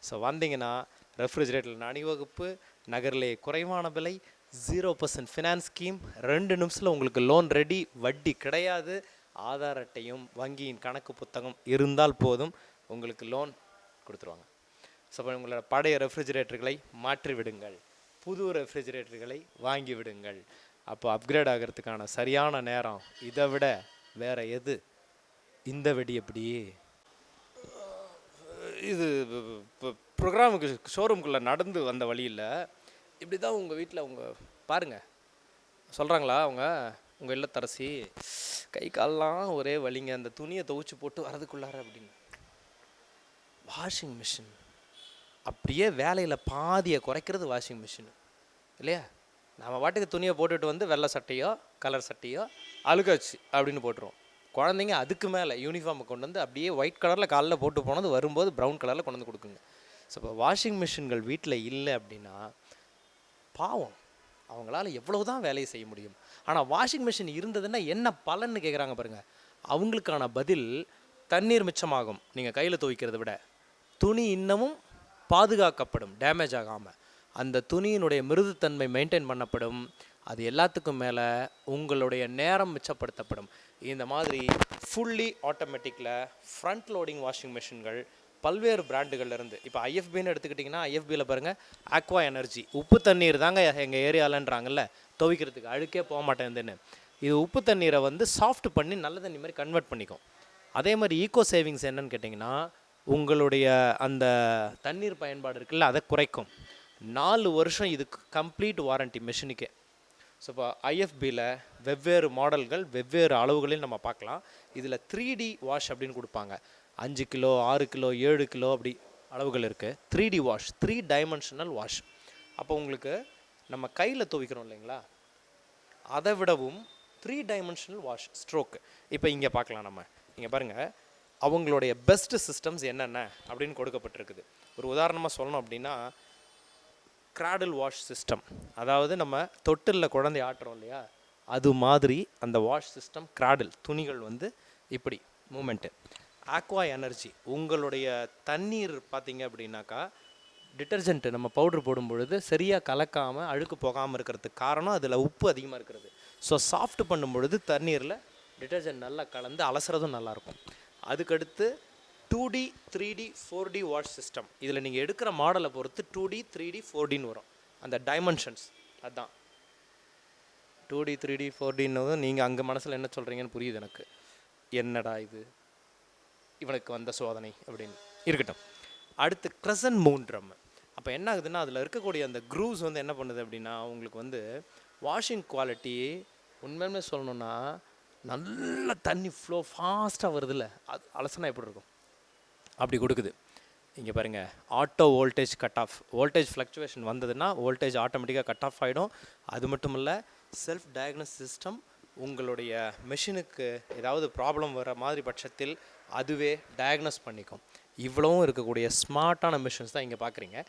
ஸோ வந்தீங்கன்னா ரெஃப்ரிஜிரேட்டர் அணிவகுப்பு, நகரிலே குறைவான விலை, 0% ஃபினான்ஸ் ஸ்கீம், 2 நிமிஷத்தில் உங்களுக்கு லோன் ரெடி, வட்டி கிடையாது. ஆதார் அட்டையும் வங்கியின் கணக்கு புத்தகம் இருந்தால் போதும், உங்களுக்கு லோன் கொடுத்துருவாங்க. ஸோ உங்களோட பழைய ரெஃப்ரிஜிரேட்டர்களை மாற்றி விடுங்கள், புது ரெஃப்ரிஜிரேட்டர்களை வாங்கி விடுங்கள். அப்போ அப்கிரேட் ஆகிறதுக்கான சரியான நேரம். இதை விட வேறு எது? இந்த வெடி எப்படி? இது ப்ரோக்ராமுக்கு ஷோரூம்குள்ளே நடந்து வந்த வழியில் இப்படி தான் உங்கள் வீட்டில் அவங்க பாருங்கள் சொல்கிறாங்களா, அவங்க உங்கள் இல்லத்தரசி கை கால்லாம் ஒரே வலிங்க, அந்த துணியை துவைச்சி போட்டு வரதுக்குள்ளார அப்படின்னு. வாஷிங் மிஷின் அப்படியே வேலையில் பாதியை குறைக்கிறது வாஷிங் மிஷின் இல்லையா? நம்ம பாட்டுக்கு துணியை போட்டுட்டு வந்து வெள்ளை சட்டையோ கலர் சட்டையோ அழுக்காச்சு அப்படின்னு போட்டுருவோம். குழந்தைங்க அதுக்கு மேலே யூனிஃபார்மை கொண்டு வந்து அப்படியே ஒயிட் கலரில் காலைல போட்டு போனது வரும்போது ப்ரௌன் கலரில் கொண்டு வந்து கொடுக்குங்க. ஸோ இப்போ வாஷிங் மிஷின்கள் வீட்டில் இல்லை அப்படின்னா பாவம், அவங்களால எவ்வளவு தான் வேலையை செய்ய முடியும். ஆனால் வாஷிங் மிஷின் இருந்ததுன்னா என்ன பலன்னு கேட்குறாங்க பாருங்கள். அவங்களுக்கான பதில் தண்ணீர் மிச்சமாகும் நீங்கள் கையில் துவைக்கிறத விட. துணி இன்னமும் பாதுகாக்கப்படும் டேமேஜ் ஆகாமல். அந்த துணியினுடைய மிருதுத்தன்மை மெயின்டைன் பண்ணப்படும். அது எல்லாத்துக்கும் மேலே உங்களுடைய நேரம் மிச்சப்படுத்தப்படும். இந்த மாதிரி ஃபுல்லி ஆட்டோமேட்டிக்கில் ஃப்ரண்ட் லோடிங் வாஷிங் மிஷின்கள் பல்வேறு பிராண்டுகள்லேருந்து, இப்போ ஐஎஃபின்னு எடுத்துக்கிட்டிங்கன்னா ஐஎஃபியில் பாருங்கள், ஆக்வா எனர்ஜி உப்பு தண்ணீர் தாங்க எங்கள் ஏரியாலன்றாங்கல்ல துவைக்கிறதுக்கு, அழுக்கே போக மாட்டேங்குதுன்னு. இது உப்பு தண்ணீரை வந்து சாஃப்ட் பண்ணி நல்ல தண்ணி மாதிரி கன்வெர்ட் பண்ணிக்கும். அதே மாதிரி ஈகோ சேவிங்ஸ் என்னன்னு கேட்டிங்கன்னா, உங்களுடைய அந்த தண்ணீர் பயன்பாடு இருக்குல்ல அதை குறைக்கும். 4 வருஷம் இதுக்கு கம்ப்ளீட் வாரண்ட்டி மிஷினுக்கே. ஸோ இப்போ ஐஎஃபியில் வெவ்வேறு மாடல்கள் வெவ்வேறு அளவுகளில் நம்ம பார்க்கலாம். இதில் 3D வாஷ் அப்படின்னு கொடுப்பாங்க. 5 கிலோ 6 கிலோ 7 கிலோ அப்படி அளவுகள் இருக்குது. 3D wash 3 dimensional wash. அப்போ உங்களுக்கு நம்ம கையில் துவைக்கிறோம் இல்லைங்களா, அதை விடவும் 3 டைமென்ஷனல் வாஷ் ஸ்ட்ரோக்கு. இப்போ இங்கே பார்க்கலாம். நம்ம இங்கே பாருங்கள், அவங்களுடைய பெஸ்ட்டு சிஸ்டம்ஸ் என்னென்ன அப்படின்னு கொடுக்கப்பட்டிருக்குது. ஒரு உதாரணமாக சொல்லணும் அப்படின்னா, கிராடில் வாஷ் சிஸ்டம், அதாவது நம்ம தொட்டிலில் குழந்தை ஆட்டுறோம் இல்லையா, அது மாதிரி அந்த வாஷ் சிஸ்டம் கிராடில், துணிகள் வந்து இப்படி மூமெண்ட்டு. ஆக்வா எனர்ஜி, உங்களுடைய தண்ணீர் பார்த்தீங்க அப்படின்னாக்கா டிட்டர்ஜென்ட்டு நம்ம பவுட்ரு போடும் பொழுது சரியாக கலக்காமல் அழுக்கு போகாமல் இருக்கிறதுக்கு காரணம் அதில் உப்பு அதிகமாக இருக்கிறது. ஸோ சாஃப்ட் பண்ணும் பொழுது தண்ணீரில் டிட்டர்ஜென்ட் நல்லா கலந்து அலசுறதும் நல்லாயிருக்கும். அதுக்கடுத்து 2D 3D 4D wash system. இதில் நீங்கள் எடுக்கிற மாடலை பொறுத்து 2D 3D 4Dன்னு வரும். அந்த டைமென்ஷன்ஸ் அதுதான் 2D 3D 4Dன்னு. நீங்கள் அங்கே மனசில் என்ன சொல்கிறீங்கன்னு புரியுது எனக்கு. என்னடா இது இவனுக்கு வந்த சோதனை அப்படின்னு இருக்கட்டும். அடுத்து கிரசன்ட் மூன் ட்ரம். அப்போ என்ன ஆகுதுன்னா, அதில் இருக்கக்கூடிய அந்த க்ரூவ்ஸ் வந்து என்ன பண்ணுது அப்படின்னா, உங்களுக்கு வந்து வாஷிங் குவாலிட்டி உண்மையுமே சொல்லணுன்னா நல்ல தண்ணி ஃப்ளோ ஃபாஸ்ட்டாக வருதுல்ல, அது அலசனா எப்படி இருக்கும் அப்படி கொடுக்குது. இங்கே பாருங்கள், auto voltage cut off. Voltage fluctuation வந்ததுன்னா வோல்டேஜ் ஆட்டோமேட்டிக்காக கட் ஆஃப் ஆகிடும். அது மட்டும் இல்லை, செல்ஃப் டயக்னோஸ் சிஸ்டம், உங்களுடைய மிஷினுக்கு ஏதாவது ப்ராப்ளம் வர மாதிரி பட்சத்தில் அதுவே டயக்னோஸ் பண்ணிக்கும். இவ்வளவும் இருக்கக்கூடிய ஸ்மார்ட்டான மிஷின்ஸ் தான் இங்கே பார்க்குறீங்க.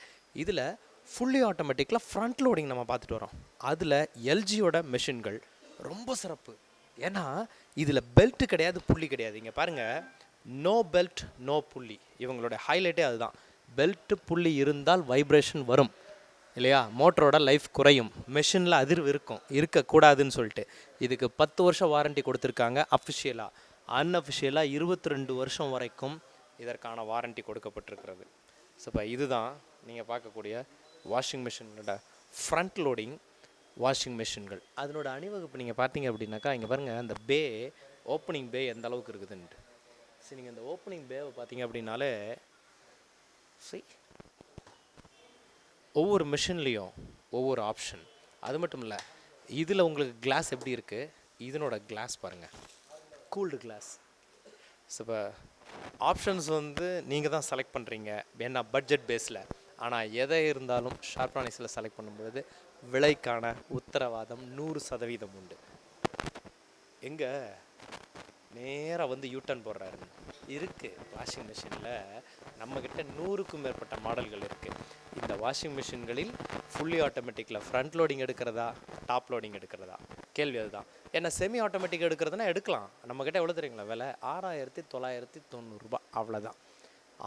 இதில் ஃபுல்லி ஆட்டோமேட்டிக்கில் ஃப்ரண்ட் லோடிங் நம்ம பார்த்துட்டு வரோம். அதில் எல்ஜியோட மிஷின்கள் ரொம்ப சிறப்பு. ஏன்னா இதில் பெல்ட்டு கிடையாது, புள்ளி கிடையாது. இங்கே பாருங்கள், நோ பெல்ட் நோ புள்ளி. இவங்களோட ஹைலைட்டே அதுதான். பெல்ட்டு புள்ளி இருந்தால் வைப்ரேஷன் வரும் இல்லையா, மோட்டரோட லைஃப் குறையும், மெஷினில் அதிர்வு இருக்கும், இருக்கக்கூடாதுன்னு சொல்லிட்டு இதுக்கு 10 வருஷம் வாரண்ட்டி கொடுத்துருக்காங்க. அஃபிஷியலாக அன்அஃபிஷியலாக 22 வருஷம் வரைக்கும் இதற்கான வாரண்ட்டி கொடுக்கப்பட்டிருக்கிறது. ஸோ இப்போ இதுதான் நீங்கள் பார்க்கக்கூடிய வாஷிங் மிஷினோட ஃப்ரண்ட் லோடிங் வாஷிங் மிஷின்கள். அதனோட அணிவகுப்பு நீங்கள் பார்த்தீங்க அப்படின்னாக்கா, இங்கே பாருங்கள் அந்த பே, ஓப்பனிங் பே எந்த அளவுக்கு இருக்குதுன்ட்டு. சரி, நீங்கள் இந்த ஓப்பனிங் பேவை பார்த்தீங்க அப்படின்னாலே சரி, ஒவ்வொரு மிஷின்லேயும் ஒவ்வொரு ஆப்ஷன். அது மட்டும் இல்லை, இதில் உங்களுக்கு கிளாஸ் எப்படி இருக்குது, இதனோட கிளாஸ் பாருங்கள், கூல்டு கிளாஸ். ஸோ இப்போ ஆப்ஷன்ஸ் வந்து நீங்கள் தான் செலக்ட் பண்ணுறீங்க ஏன்னா பட்ஜெட் பேஸில். ஆனால் எதை இருந்தாலும் ஷார்ப்ரானிக்ஸில் செலக்ட் பண்ணும்பொழுது விலைக்கான உத்தரவாதம் 100% உண்டு. எங்கே நேராக வந்து யூட்டர்ன் போடுறாரு இருக்குது. வாஷிங் மிஷினில் நம்மக்கிட்ட 100க்கும் மேற்பட்ட மாடல்கள் இருக்குது. இந்த வாஷிங் மிஷின்களில் ஃபுல்லி ஆட்டோமேட்டிக்கில் ஃப்ரண்ட் லோடிங் எடுக்கிறதா டாப் லோடிங் எடுக்கிறதா கேள்வி அதுதான். ஏன்னா செமி ஆட்டோமேட்டிக் எடுக்கிறதுனா எடுக்கலாம். நம்மக்கிட்ட எவ்வளோ தெரியுங்களா விலை? 6990 ரூபாய், அவ்வளோதான்.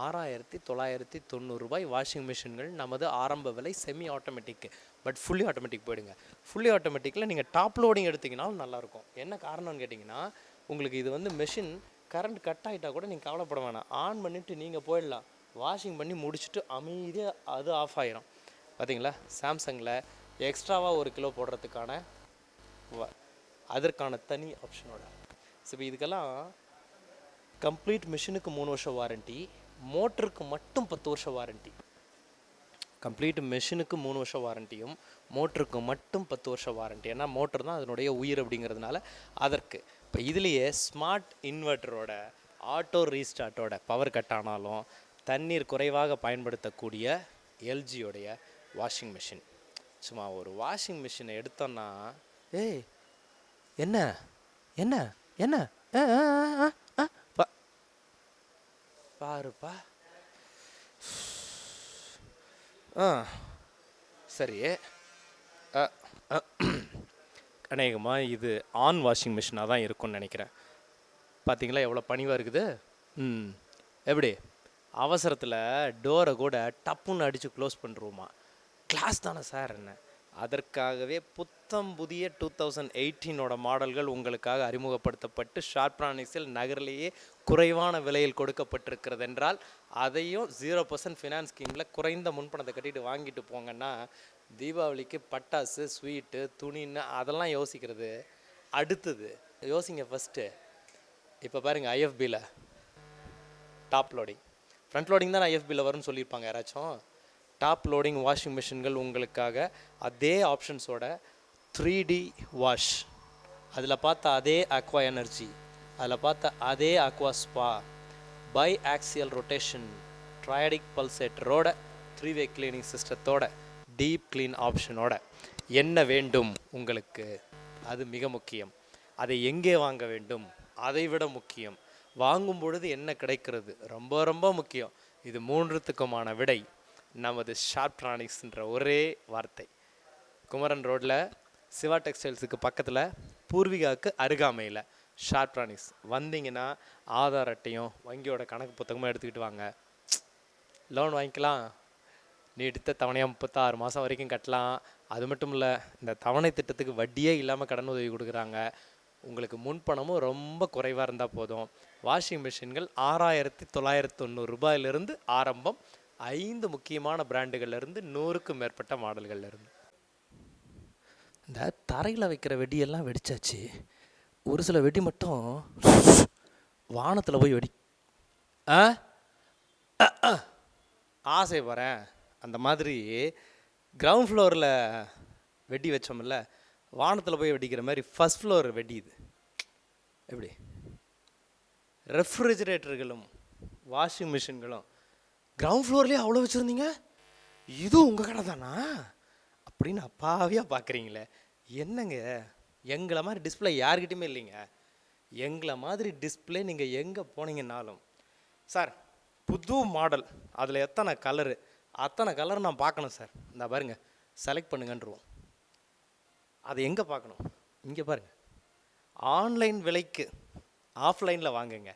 6990 ரூபாய் வாஷிங் மிஷின்கள் நமது ஆரம்ப விலை semi automatic. But fully automatic போயிடுங்க. ஃபுல்லி ஆட்டோமேட்டிக்கில் நீங்கள் டாப் லோடிங் எடுத்திங்கனாலும் நல்லாயிருக்கும். என்ன காரணம்னு கேட்டிங்கன்னா, உங்களுக்கு இது வந்து மெஷின் கரண்ட் கட் ஆகிட்டா கூட நீங்கள் கவலைப்பட வேணாம். ஆன் பண்ணிவிட்டு நீங்கள் போயிடலாம். வாஷிங் பண்ணி முடிச்சுட்டு அமைதியாக அது ஆஃப் ஆகிரும். பார்த்தீங்களா, சாம்சங்கில் எக்ஸ்ட்ராவாக 1 கிலோ போடுறதுக்கான அதற்கான தனி ஆப்ஷனோட. ஸோ இப்போ இதுக்கெல்லாம் கம்ப்ளீட் மிஷினுக்கு 3 வருஷம் வாரண்ட்டி, மோட்டருக்கு மட்டும் 10 வருஷம் வாரண்ட்டி. கம்ப்ளீட் மெஷினுக்கு 3 வருஷம் வாரண்டியும் மோட்டருக்கு மட்டும் 10 வருஷம் வாரண்டி. ஏன்னா மோட்டர் தான் அதனுடைய உயிர் அப்படிங்கிறதுனால அதற்கு. இப்போ இதுலேயே ஸ்மார்ட் இன்வெர்ட்டரோட ஆட்டோ ரீஸ்டார்ட்டோட பவர் கட் ஆனாலும் தண்ணீர் குறைவாக பயன்படுத்தக்கூடிய எல்ஜியோடைய வாஷிங் மிஷின். சும்மா ஒரு வாஷிங் மிஷினை எடுத்தோன்னா ஏய் என்ன என்ன என்ன பாருப்பா. சரி, அநேகமாக இது ஆன் வாஷிங் மிஷினாக தான் இருக்கும்னு நினைக்கிறேன். பார்த்தீங்களா எவ்வளோ பணிவாக இருக்குது. எப்படி அவசரத்தில் டோரை கூட டப்புன்னு அடித்து க்ளோஸ் பண்ணுறோமா? கிளாஸ் தானே சார் என்ன? அதற்காகவே புத்தம் புதிய 2018 மாடல்கள் உங்களுக்காக அறிமுகப்படுத்தப்பட்டு ஷார்ப்ரானிக்ஸில் நகரிலேயே குறைவான விலையில் கொடுக்கப்பட்டிருக்கிறது என்றால் அதையும் 0% ஃபினான்ஸ் ஸ்கீமில் குறைந்த முன்பணத்தை கட்டிட்டு வாங்கிட்டு போங்கன்னா தீபாவளிக்கு பட்டாசு ஸ்வீட்டு துணின்னு அதெல்லாம் யோசிக்கிறது அடுத்தது. யோசிங்க ஃபஸ்ட்டு. இப்போ பாருங்கள் ஐஎஃபியில் டாப் லோடிங், ஃப்ரண்ட் லோடிங் தான் ஐஎஃபியில் வரும்னு சொல்லியிருப்பாங்க யாராச்சும். டாப் லோடிங் வாஷிங் மிஷின்கள் உங்களுக்காக அதே ஆப்ஷன்ஸோட 3D வாஷ், அதில் பார்த்த அதே அக்வா எனர்ஜி, அதில் பார்த்த அதே aqua spa, bi axial rotation, triadic பல்சேட்டரோட 3-வே கிளீனிங் சிஸ்டத்தோட டீப் க்ளீன் ஆப்ஷனோட என்ன வேண்டும் உங்களுக்கு, அது மிக முக்கியம். அதை எங்கே வாங்க வேண்டும் அதை விட முக்கியம். வாங்கும் பொழுது என்ன கிடைக்கிறது ரொம்ப ரொம்ப முக்கியம். இது மூன்றுத்துக்குமான விடை நமது ஷார்ப்ரானிக்ஸ்ன்ற ஒரே வார்த்தை. குமரன் ரோட்டில் சிவா டெக்ஸ்டைல்ஸுக்கு பக்கத்தில் பூர்விகாவுக்கு அருகாமையில் ஷார்ப்ரானிக்ஸ் வந்தீங்கன்னா ஆதார் அட்டையும் வங்கியோட கணக்கு புத்தகமும் எடுத்துக்கிட்டு வாங்க. லோன் வாங்கிக்கலாம். நீடித்த தவணையாக 36 மாதம் வரைக்கும் கட்டலாம். அது மட்டும் இல்லை, இந்த தவணை திட்டத்துக்கு வட்டியே இல்லாமல் கடன் உதவி கொடுக்குறாங்க. உங்களுக்கு முன்பணமும் ரொம்ப குறைவாக இருந்தால் போதும். வாஷிங் மிஷின்கள் 6,990 ரூபாயிலிருந்து ஆரம்பம். 5 முக்கியமான பிராண்டுகள்லேருந்து 100க்கும் மேற்பட்ட மாடல்கள்லேருந்து. இந்த தரையில் வைக்கிற வெடியெல்லாம் வெடிச்சாச்சு. ஒரு சில வெடி மட்டும் வானத்தில் போய் வெடி ஆசை வரேன். அந்த மாதிரி கிரவுண்ட் ஃப்ளோரில் வெடி வச்சோம்ல, வானத்தில் போய் வெடிக்கிற மாதிரி ஃபஸ்ட் ஃப்ளோர் வெடி. இது எப்படி ரெஃப்ரிஜிரேட்டர்களும் வாஷிங் மிஷின்களும் கிரவுண்ட் ஃப்ளோர்லேயே அவ்வளோ வச்சுருந்தீங்க, இதுவும் உங்கள் கடை தானா அப்படின்னு அப்பாவியாக பார்க்குறீங்களே. என்னங்க, எங்களை மாதிரி டிஸ்பிளே யார்கிட்டையுமே இல்லைங்க. எங்களை மாதிரி டிஸ்பிளே நீங்கள் எங்கே போனீங்கன்னாலும், சார் புது மாடல் அதில் எத்தனை கலரு, அத்தனை கலர் நான் பார்க்கணும் சார், இந்த பாருங்கள் செலக்ட் பண்ணுங்கன்றுவோம். அதை எங்கே பார்க்கணும்? இங்கே பாருங்கள். ஆன்லைன் விலைக்கு ஆஃப்லைனில் வாங்குங்க.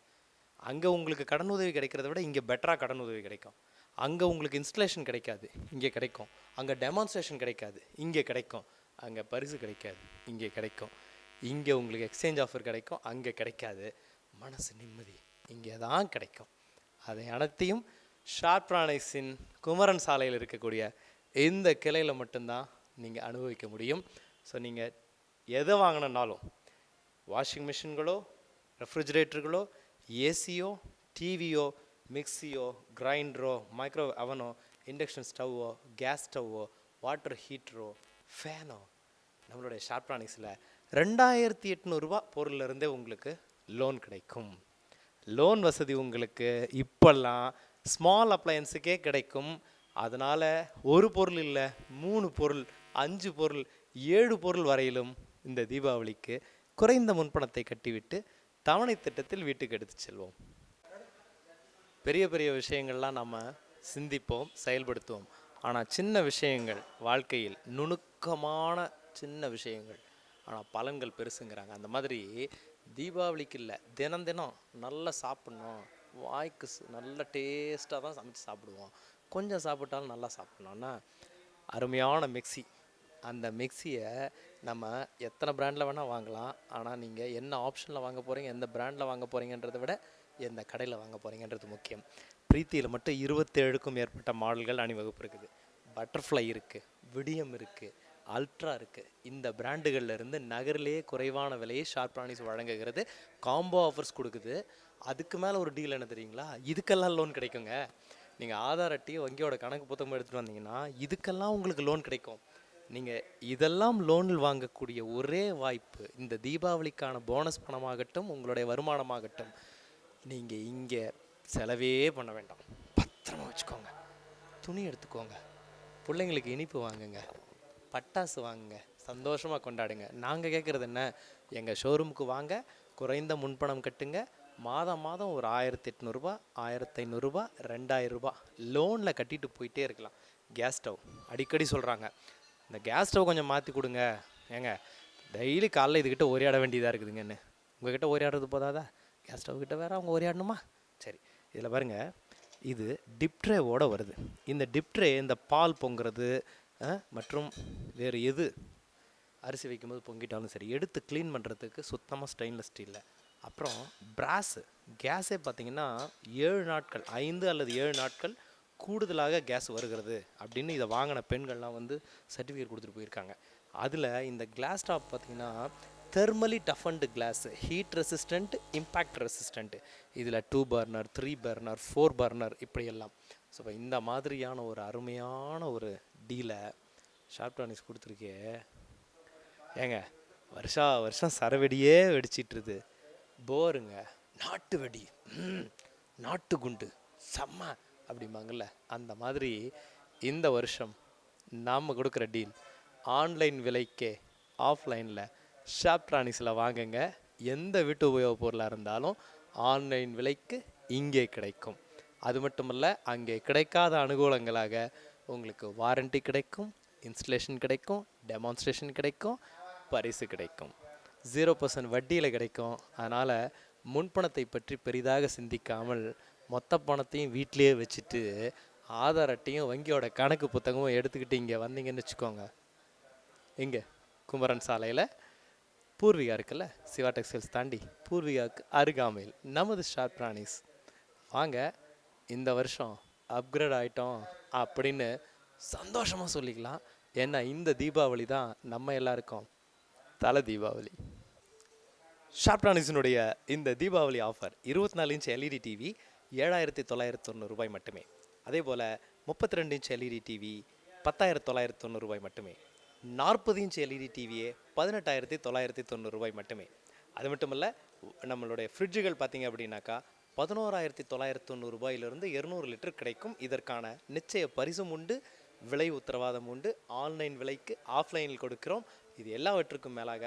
அங்கே உங்களுக்கு கடன் உதவி கிடைக்கிறத விட இங்கே பெட்டராக கடன் உதவி கிடைக்கும். அங்கே உங்களுக்கு இன்ஸ்டலேஷன் கிடைக்காது, இங்கே கிடைக்கும். அங்கே டெமான்ஸ்ட்ரேஷன் கிடைக்காது, இங்கே கிடைக்கும். அங்கே பரிசு கிடைக்காது, இங்கே கிடைக்கும். இங்கே உங்களுக்கு எக்ஸ்சேஞ்ச் ஆஃபர் கிடைக்கும், அங்கே கிடைக்காது. மனசு நிம்மதி இங்கே தான் கிடைக்கும். அதை அனைத்தையும் ஷார்ப்ரானிக்ஸின் குமரன் சாலையில் இருக்கக்கூடிய இந்த கிளையில் மட்டும்தான் நீங்கள் அனுபவிக்க முடியும். ஸோ நீங்கள் எதை வாங்கினாலும், வாஷிங் மிஷின்களோ, ரெஃப்ரிஜிரேட்டர்களோ, ஏசியோ, டிவியோ, மிக்சியோ, கிரைண்டரோ, மைக்ரோ அவனோ, இண்டக்ஷன் ஸ்டவ்வோ, கேஸ் ஸ்டவ்வோ, வாட்டர் ஹீட்டரோ, ஃபேனோ, நம்மளுடைய ஷார்ப்ரானிக்ஸில் 2,800 ரூபா பொருள்லேருந்தே உங்களுக்கு லோன் கிடைக்கும். லோன் வசதி உங்களுக்கு இப்போல்லாம் ஸ்மால் அப்ளையன்ஸுக்கே கிடைக்கும். அதனால் ஒரு பொருள் இல்லை, 3 பொருள், 5 பொருள், 7 பொருள் வரையிலும் இந்த தீபாவளிக்கு குறைந்த முன்பணத்தை கட்டிவிட்டு தவணை திட்டத்தில் வீட்டுக்கு எடுத்து செல்வோம். பெரிய பெரிய விஷயங்கள்லாம் நம்ம சிந்திப்போம், செயல்படுத்துவோம். ஆனால் சின்ன விஷயங்கள் வாழ்க்கையில் நுணுக்கமான சின்ன விஷயங்கள், ஆனால் பலன்கள் பெருசுங்கிறாங்க. அந்த மாதிரி தீபாவளிக்கு இல்லை, தினம் தினம் நல்லா சாப்பிட்ணும், வாய்க்கு நல்ல டேஸ்ட்டாக தான் சமைச்சு சாப்பிடுவோம். கொஞ்சம் சாப்பிட்டாலும் நல்லா சாப்பிட்ணுன்னா அருமையான மிக்சி. அந்த மிக்சியை நம்ம எத்தனை பிராண்டில் வேணால் வாங்கலாம். ஆனால் நீங்கள் என்ன ஆப்ஷனில் வாங்க போகிறீங்க, எந்த பிராண்டில் வாங்க போகிறீங்கன்றதை விட எந்த கடையில் வாங்க போகிறீங்கன்றது முக்கியம். பிரீத்தியில் மட்டும் 27க்கும் மேற்பட்ட மாடல்கள் அணிவகுப்பு இருக்குது. பட்டர்ஃப்ளை இருக்குது, விடியம் இருக்குது, அல்ட்ரா இருக்குது. இந்த பிராண்டுகள்லேருந்து நகரிலேயே குறைவான விலையை ஷார்ப்ரானிக்ஸ் வழங்குகிறது. காம்போ ஆஃபர்ஸ் கொடுக்குது. அதுக்கு மேலே ஒரு டீல் என்ன தெரியுங்களா? இதுக்கெல்லாம் லோன் கிடைக்குங்க. நீங்கள் ஆதார் அட்டையும் வங்கியோட கணக்கு புத்தகம் எடுத்துகிட்டு வந்தீங்கன்னா இதுக்கெல்லாம் உங்களுக்கு லோன் கிடைக்கும். நீங்கள் இதெல்லாம் லோனில் வாங்கக்கூடிய ஒரே வாய்ப்பு இந்த தீபாவளிக்கான போனஸ் பணமாகட்டும், உங்களுடைய வருமானமாகட்டும். நீங்கள் இங்கே செலவே பண்ண வேண்டாம், பத்திரமா வச்சுக்கோங்க. துணி எடுத்துக்கோங்க, பிள்ளைங்களுக்கு இனிப்பு வாங்குங்க, பட்டாசு வாங்குங்க, சந்தோஷமாக கொண்டாடுங்க. நாங்கள் கேட்குறது என்ன, எங்கள் ஷோரூமுக்கு வாங்க, குறைந்த முன்பணம் கட்டுங்க, மாதம் மாதம் ஒரு 1800 1500 2000 லோனில் கட்டிட்டு போயிட்டே இருக்கலாம். கேஸ் ஸ்டவ் அடிக்கடி சொல்கிறாங்க, இந்த கேஸ் ஸ்டவ் கொஞ்சம் மாற்றி கொடுங்க. ஏங்க டெய்லி காலைல இதுக்கிட்ட உரையாட வேண்டியதாக இருக்குதுங்கன்னு, உங்ககிட்ட உரையாடுறது போதாதா, கேஸ் ஸ்டவ் கிட்ட வேறு அவங்க உரையாடணுமா? சரி, இதில் பாருங்கள், இது டிப்ட்ரேவோடு வருது. இந்த டிப்ட்ரே இந்த பால் பொங்குறது மற்றும் வேறு எது அரிசி வைக்கும்போது பொங்கிட்டாலும் சரி எடுத்து க்ளீன் பண்ணுறதுக்கு சுத்தமாக ஸ்டெயின்லெஸ் ஸ்டீலில். அப்புறம் பிராஸு கேஸே பார்த்திங்கன்னா 7 நாட்கள் 5 அல்லது 7 நாட்கள் கூடுதலாக கேஸ் வருகிறது அப்படின்னு இதை வாங்கின பெண்கள்லாம் வந்து சர்டிஃபிகேட் கொடுத்துட்டு போயிருக்காங்க. அதில் இந்த கிளாஸ் டாப் பார்த்திங்கன்னா thermally toughened glass, heat resistant, impact resistant. இதில் 2 பர்னர் 3 பர்னர் 4 பர்னர் இப்படியெல்லாம். ஸோ இந்த மாதிரியான ஒரு அருமையான ஒரு டீலை ஷாப்டானிஸ் கொடுத்துருக்கே. ஏங்க வருஷா வருஷம் சரவெடியே வெடிச்சிட்ருது, போருங்க, நாட்டு வெடி, நாட்டு குண்டு செம்ம அப்படிம்பாங்கள்ல, அந்த மாதிரி இந்த வருஷம் நாம் கொடுக்குற டீல் ஆன்லைன் விலைக்கே ஆஃப்லைனில் ஷாப்ட்ரானிக்ஸில் வாங்குங்க. எந்த வீட்டு உபயோகப் பொருளாக இருந்தாலும் ஆன்லைன் விலைக்கு இங்கே கிடைக்கும். அது மட்டும் இல்லை, அங்கே கிடைக்காத அனுகூலங்களாக உங்களுக்கு வாரண்ட்டி கிடைக்கும், இன்ஸ்டலேஷன் கிடைக்கும், டெமான்ஸ்ட்ரேஷன் கிடைக்கும், பரிசு கிடைக்கும், 0% வட்டியில் கிடைக்கும். அதனால் முன்பணத்தை பற்றி பெரிதாக சிந்திக்காமல் மொத்த பணத்தையும் வீட்டிலேயே வச்சுட்டு ஆதார் அட்டையும் வங்கியோட கணக்கு புத்தகமும் எடுத்துக்கிட்டு இங்கே வந்தீங்கன்னு வச்சுக்கோங்க. இங்கே குமரன் சாலையில் பூர்விகா இருக்குல்ல, சிவா டெக்ஸ்டைல்ஸ் தாண்டி பூர்விகாவுக்கு அருகாமையில் நமது ஷாப்ட்ரானிக்ஸ் வாங்க. இந்த வருஷம் அப்கிரேட் ஆகிட்டோம் அப்படின்னு சந்தோஷமாக சொல்லிக்கலாம். ஏன்னா இந்த தீபாவளி தான் நம்ம எல்லாருக்கும் தலை தீபாவளி. ஷாப்ட்ரானிக்ஸினுடைய இந்த Deepavali offer 24 inch LED TV 7990 ரூபாய் மட்டுமே. அதே போல் 32 இன்ச் எல்இடி டிவி 10,990 ரூபாய் மட்டுமே. 40 இன்ச் எல்இடி டிவியே 18,990 ரூபாய் மட்டுமே. அது மட்டும் இல்லை, நம்மளுடைய ஃப்ரிட்ஜுகள் பார்த்திங்க அப்படின்னாக்கா 11,990 ரூபாயிலிருந்து 200 லிட்டர் கிடைக்கும். இதற்கான நிச்சய பரிசும் உண்டு, விலை உத்தரவாதம் உண்டு. ஆன்லைன் விலைக்கு ஆஃப்லைனில் கொடுக்கிறோம். இது எல்லாவற்றுக்கும் மேலாக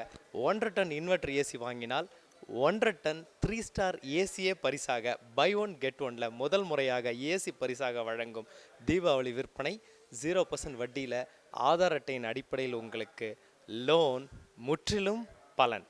1.5 டன் இன்வெர்டர் ஏசி வாங்கினால் 1.5 டன் 3 ஸ்டார் ஏசியே பரிசாக பை ஒன் கெட் ஒன்ல முதல் முறையாக ஏசி பரிசாக வழங்கும் தீபாவளி விற்பனை. 0% வட்டியில் ஆதார் அட்டையின் அடிப்படையில் உங்களுக்கு லோன் முற்றிலும் பலன்.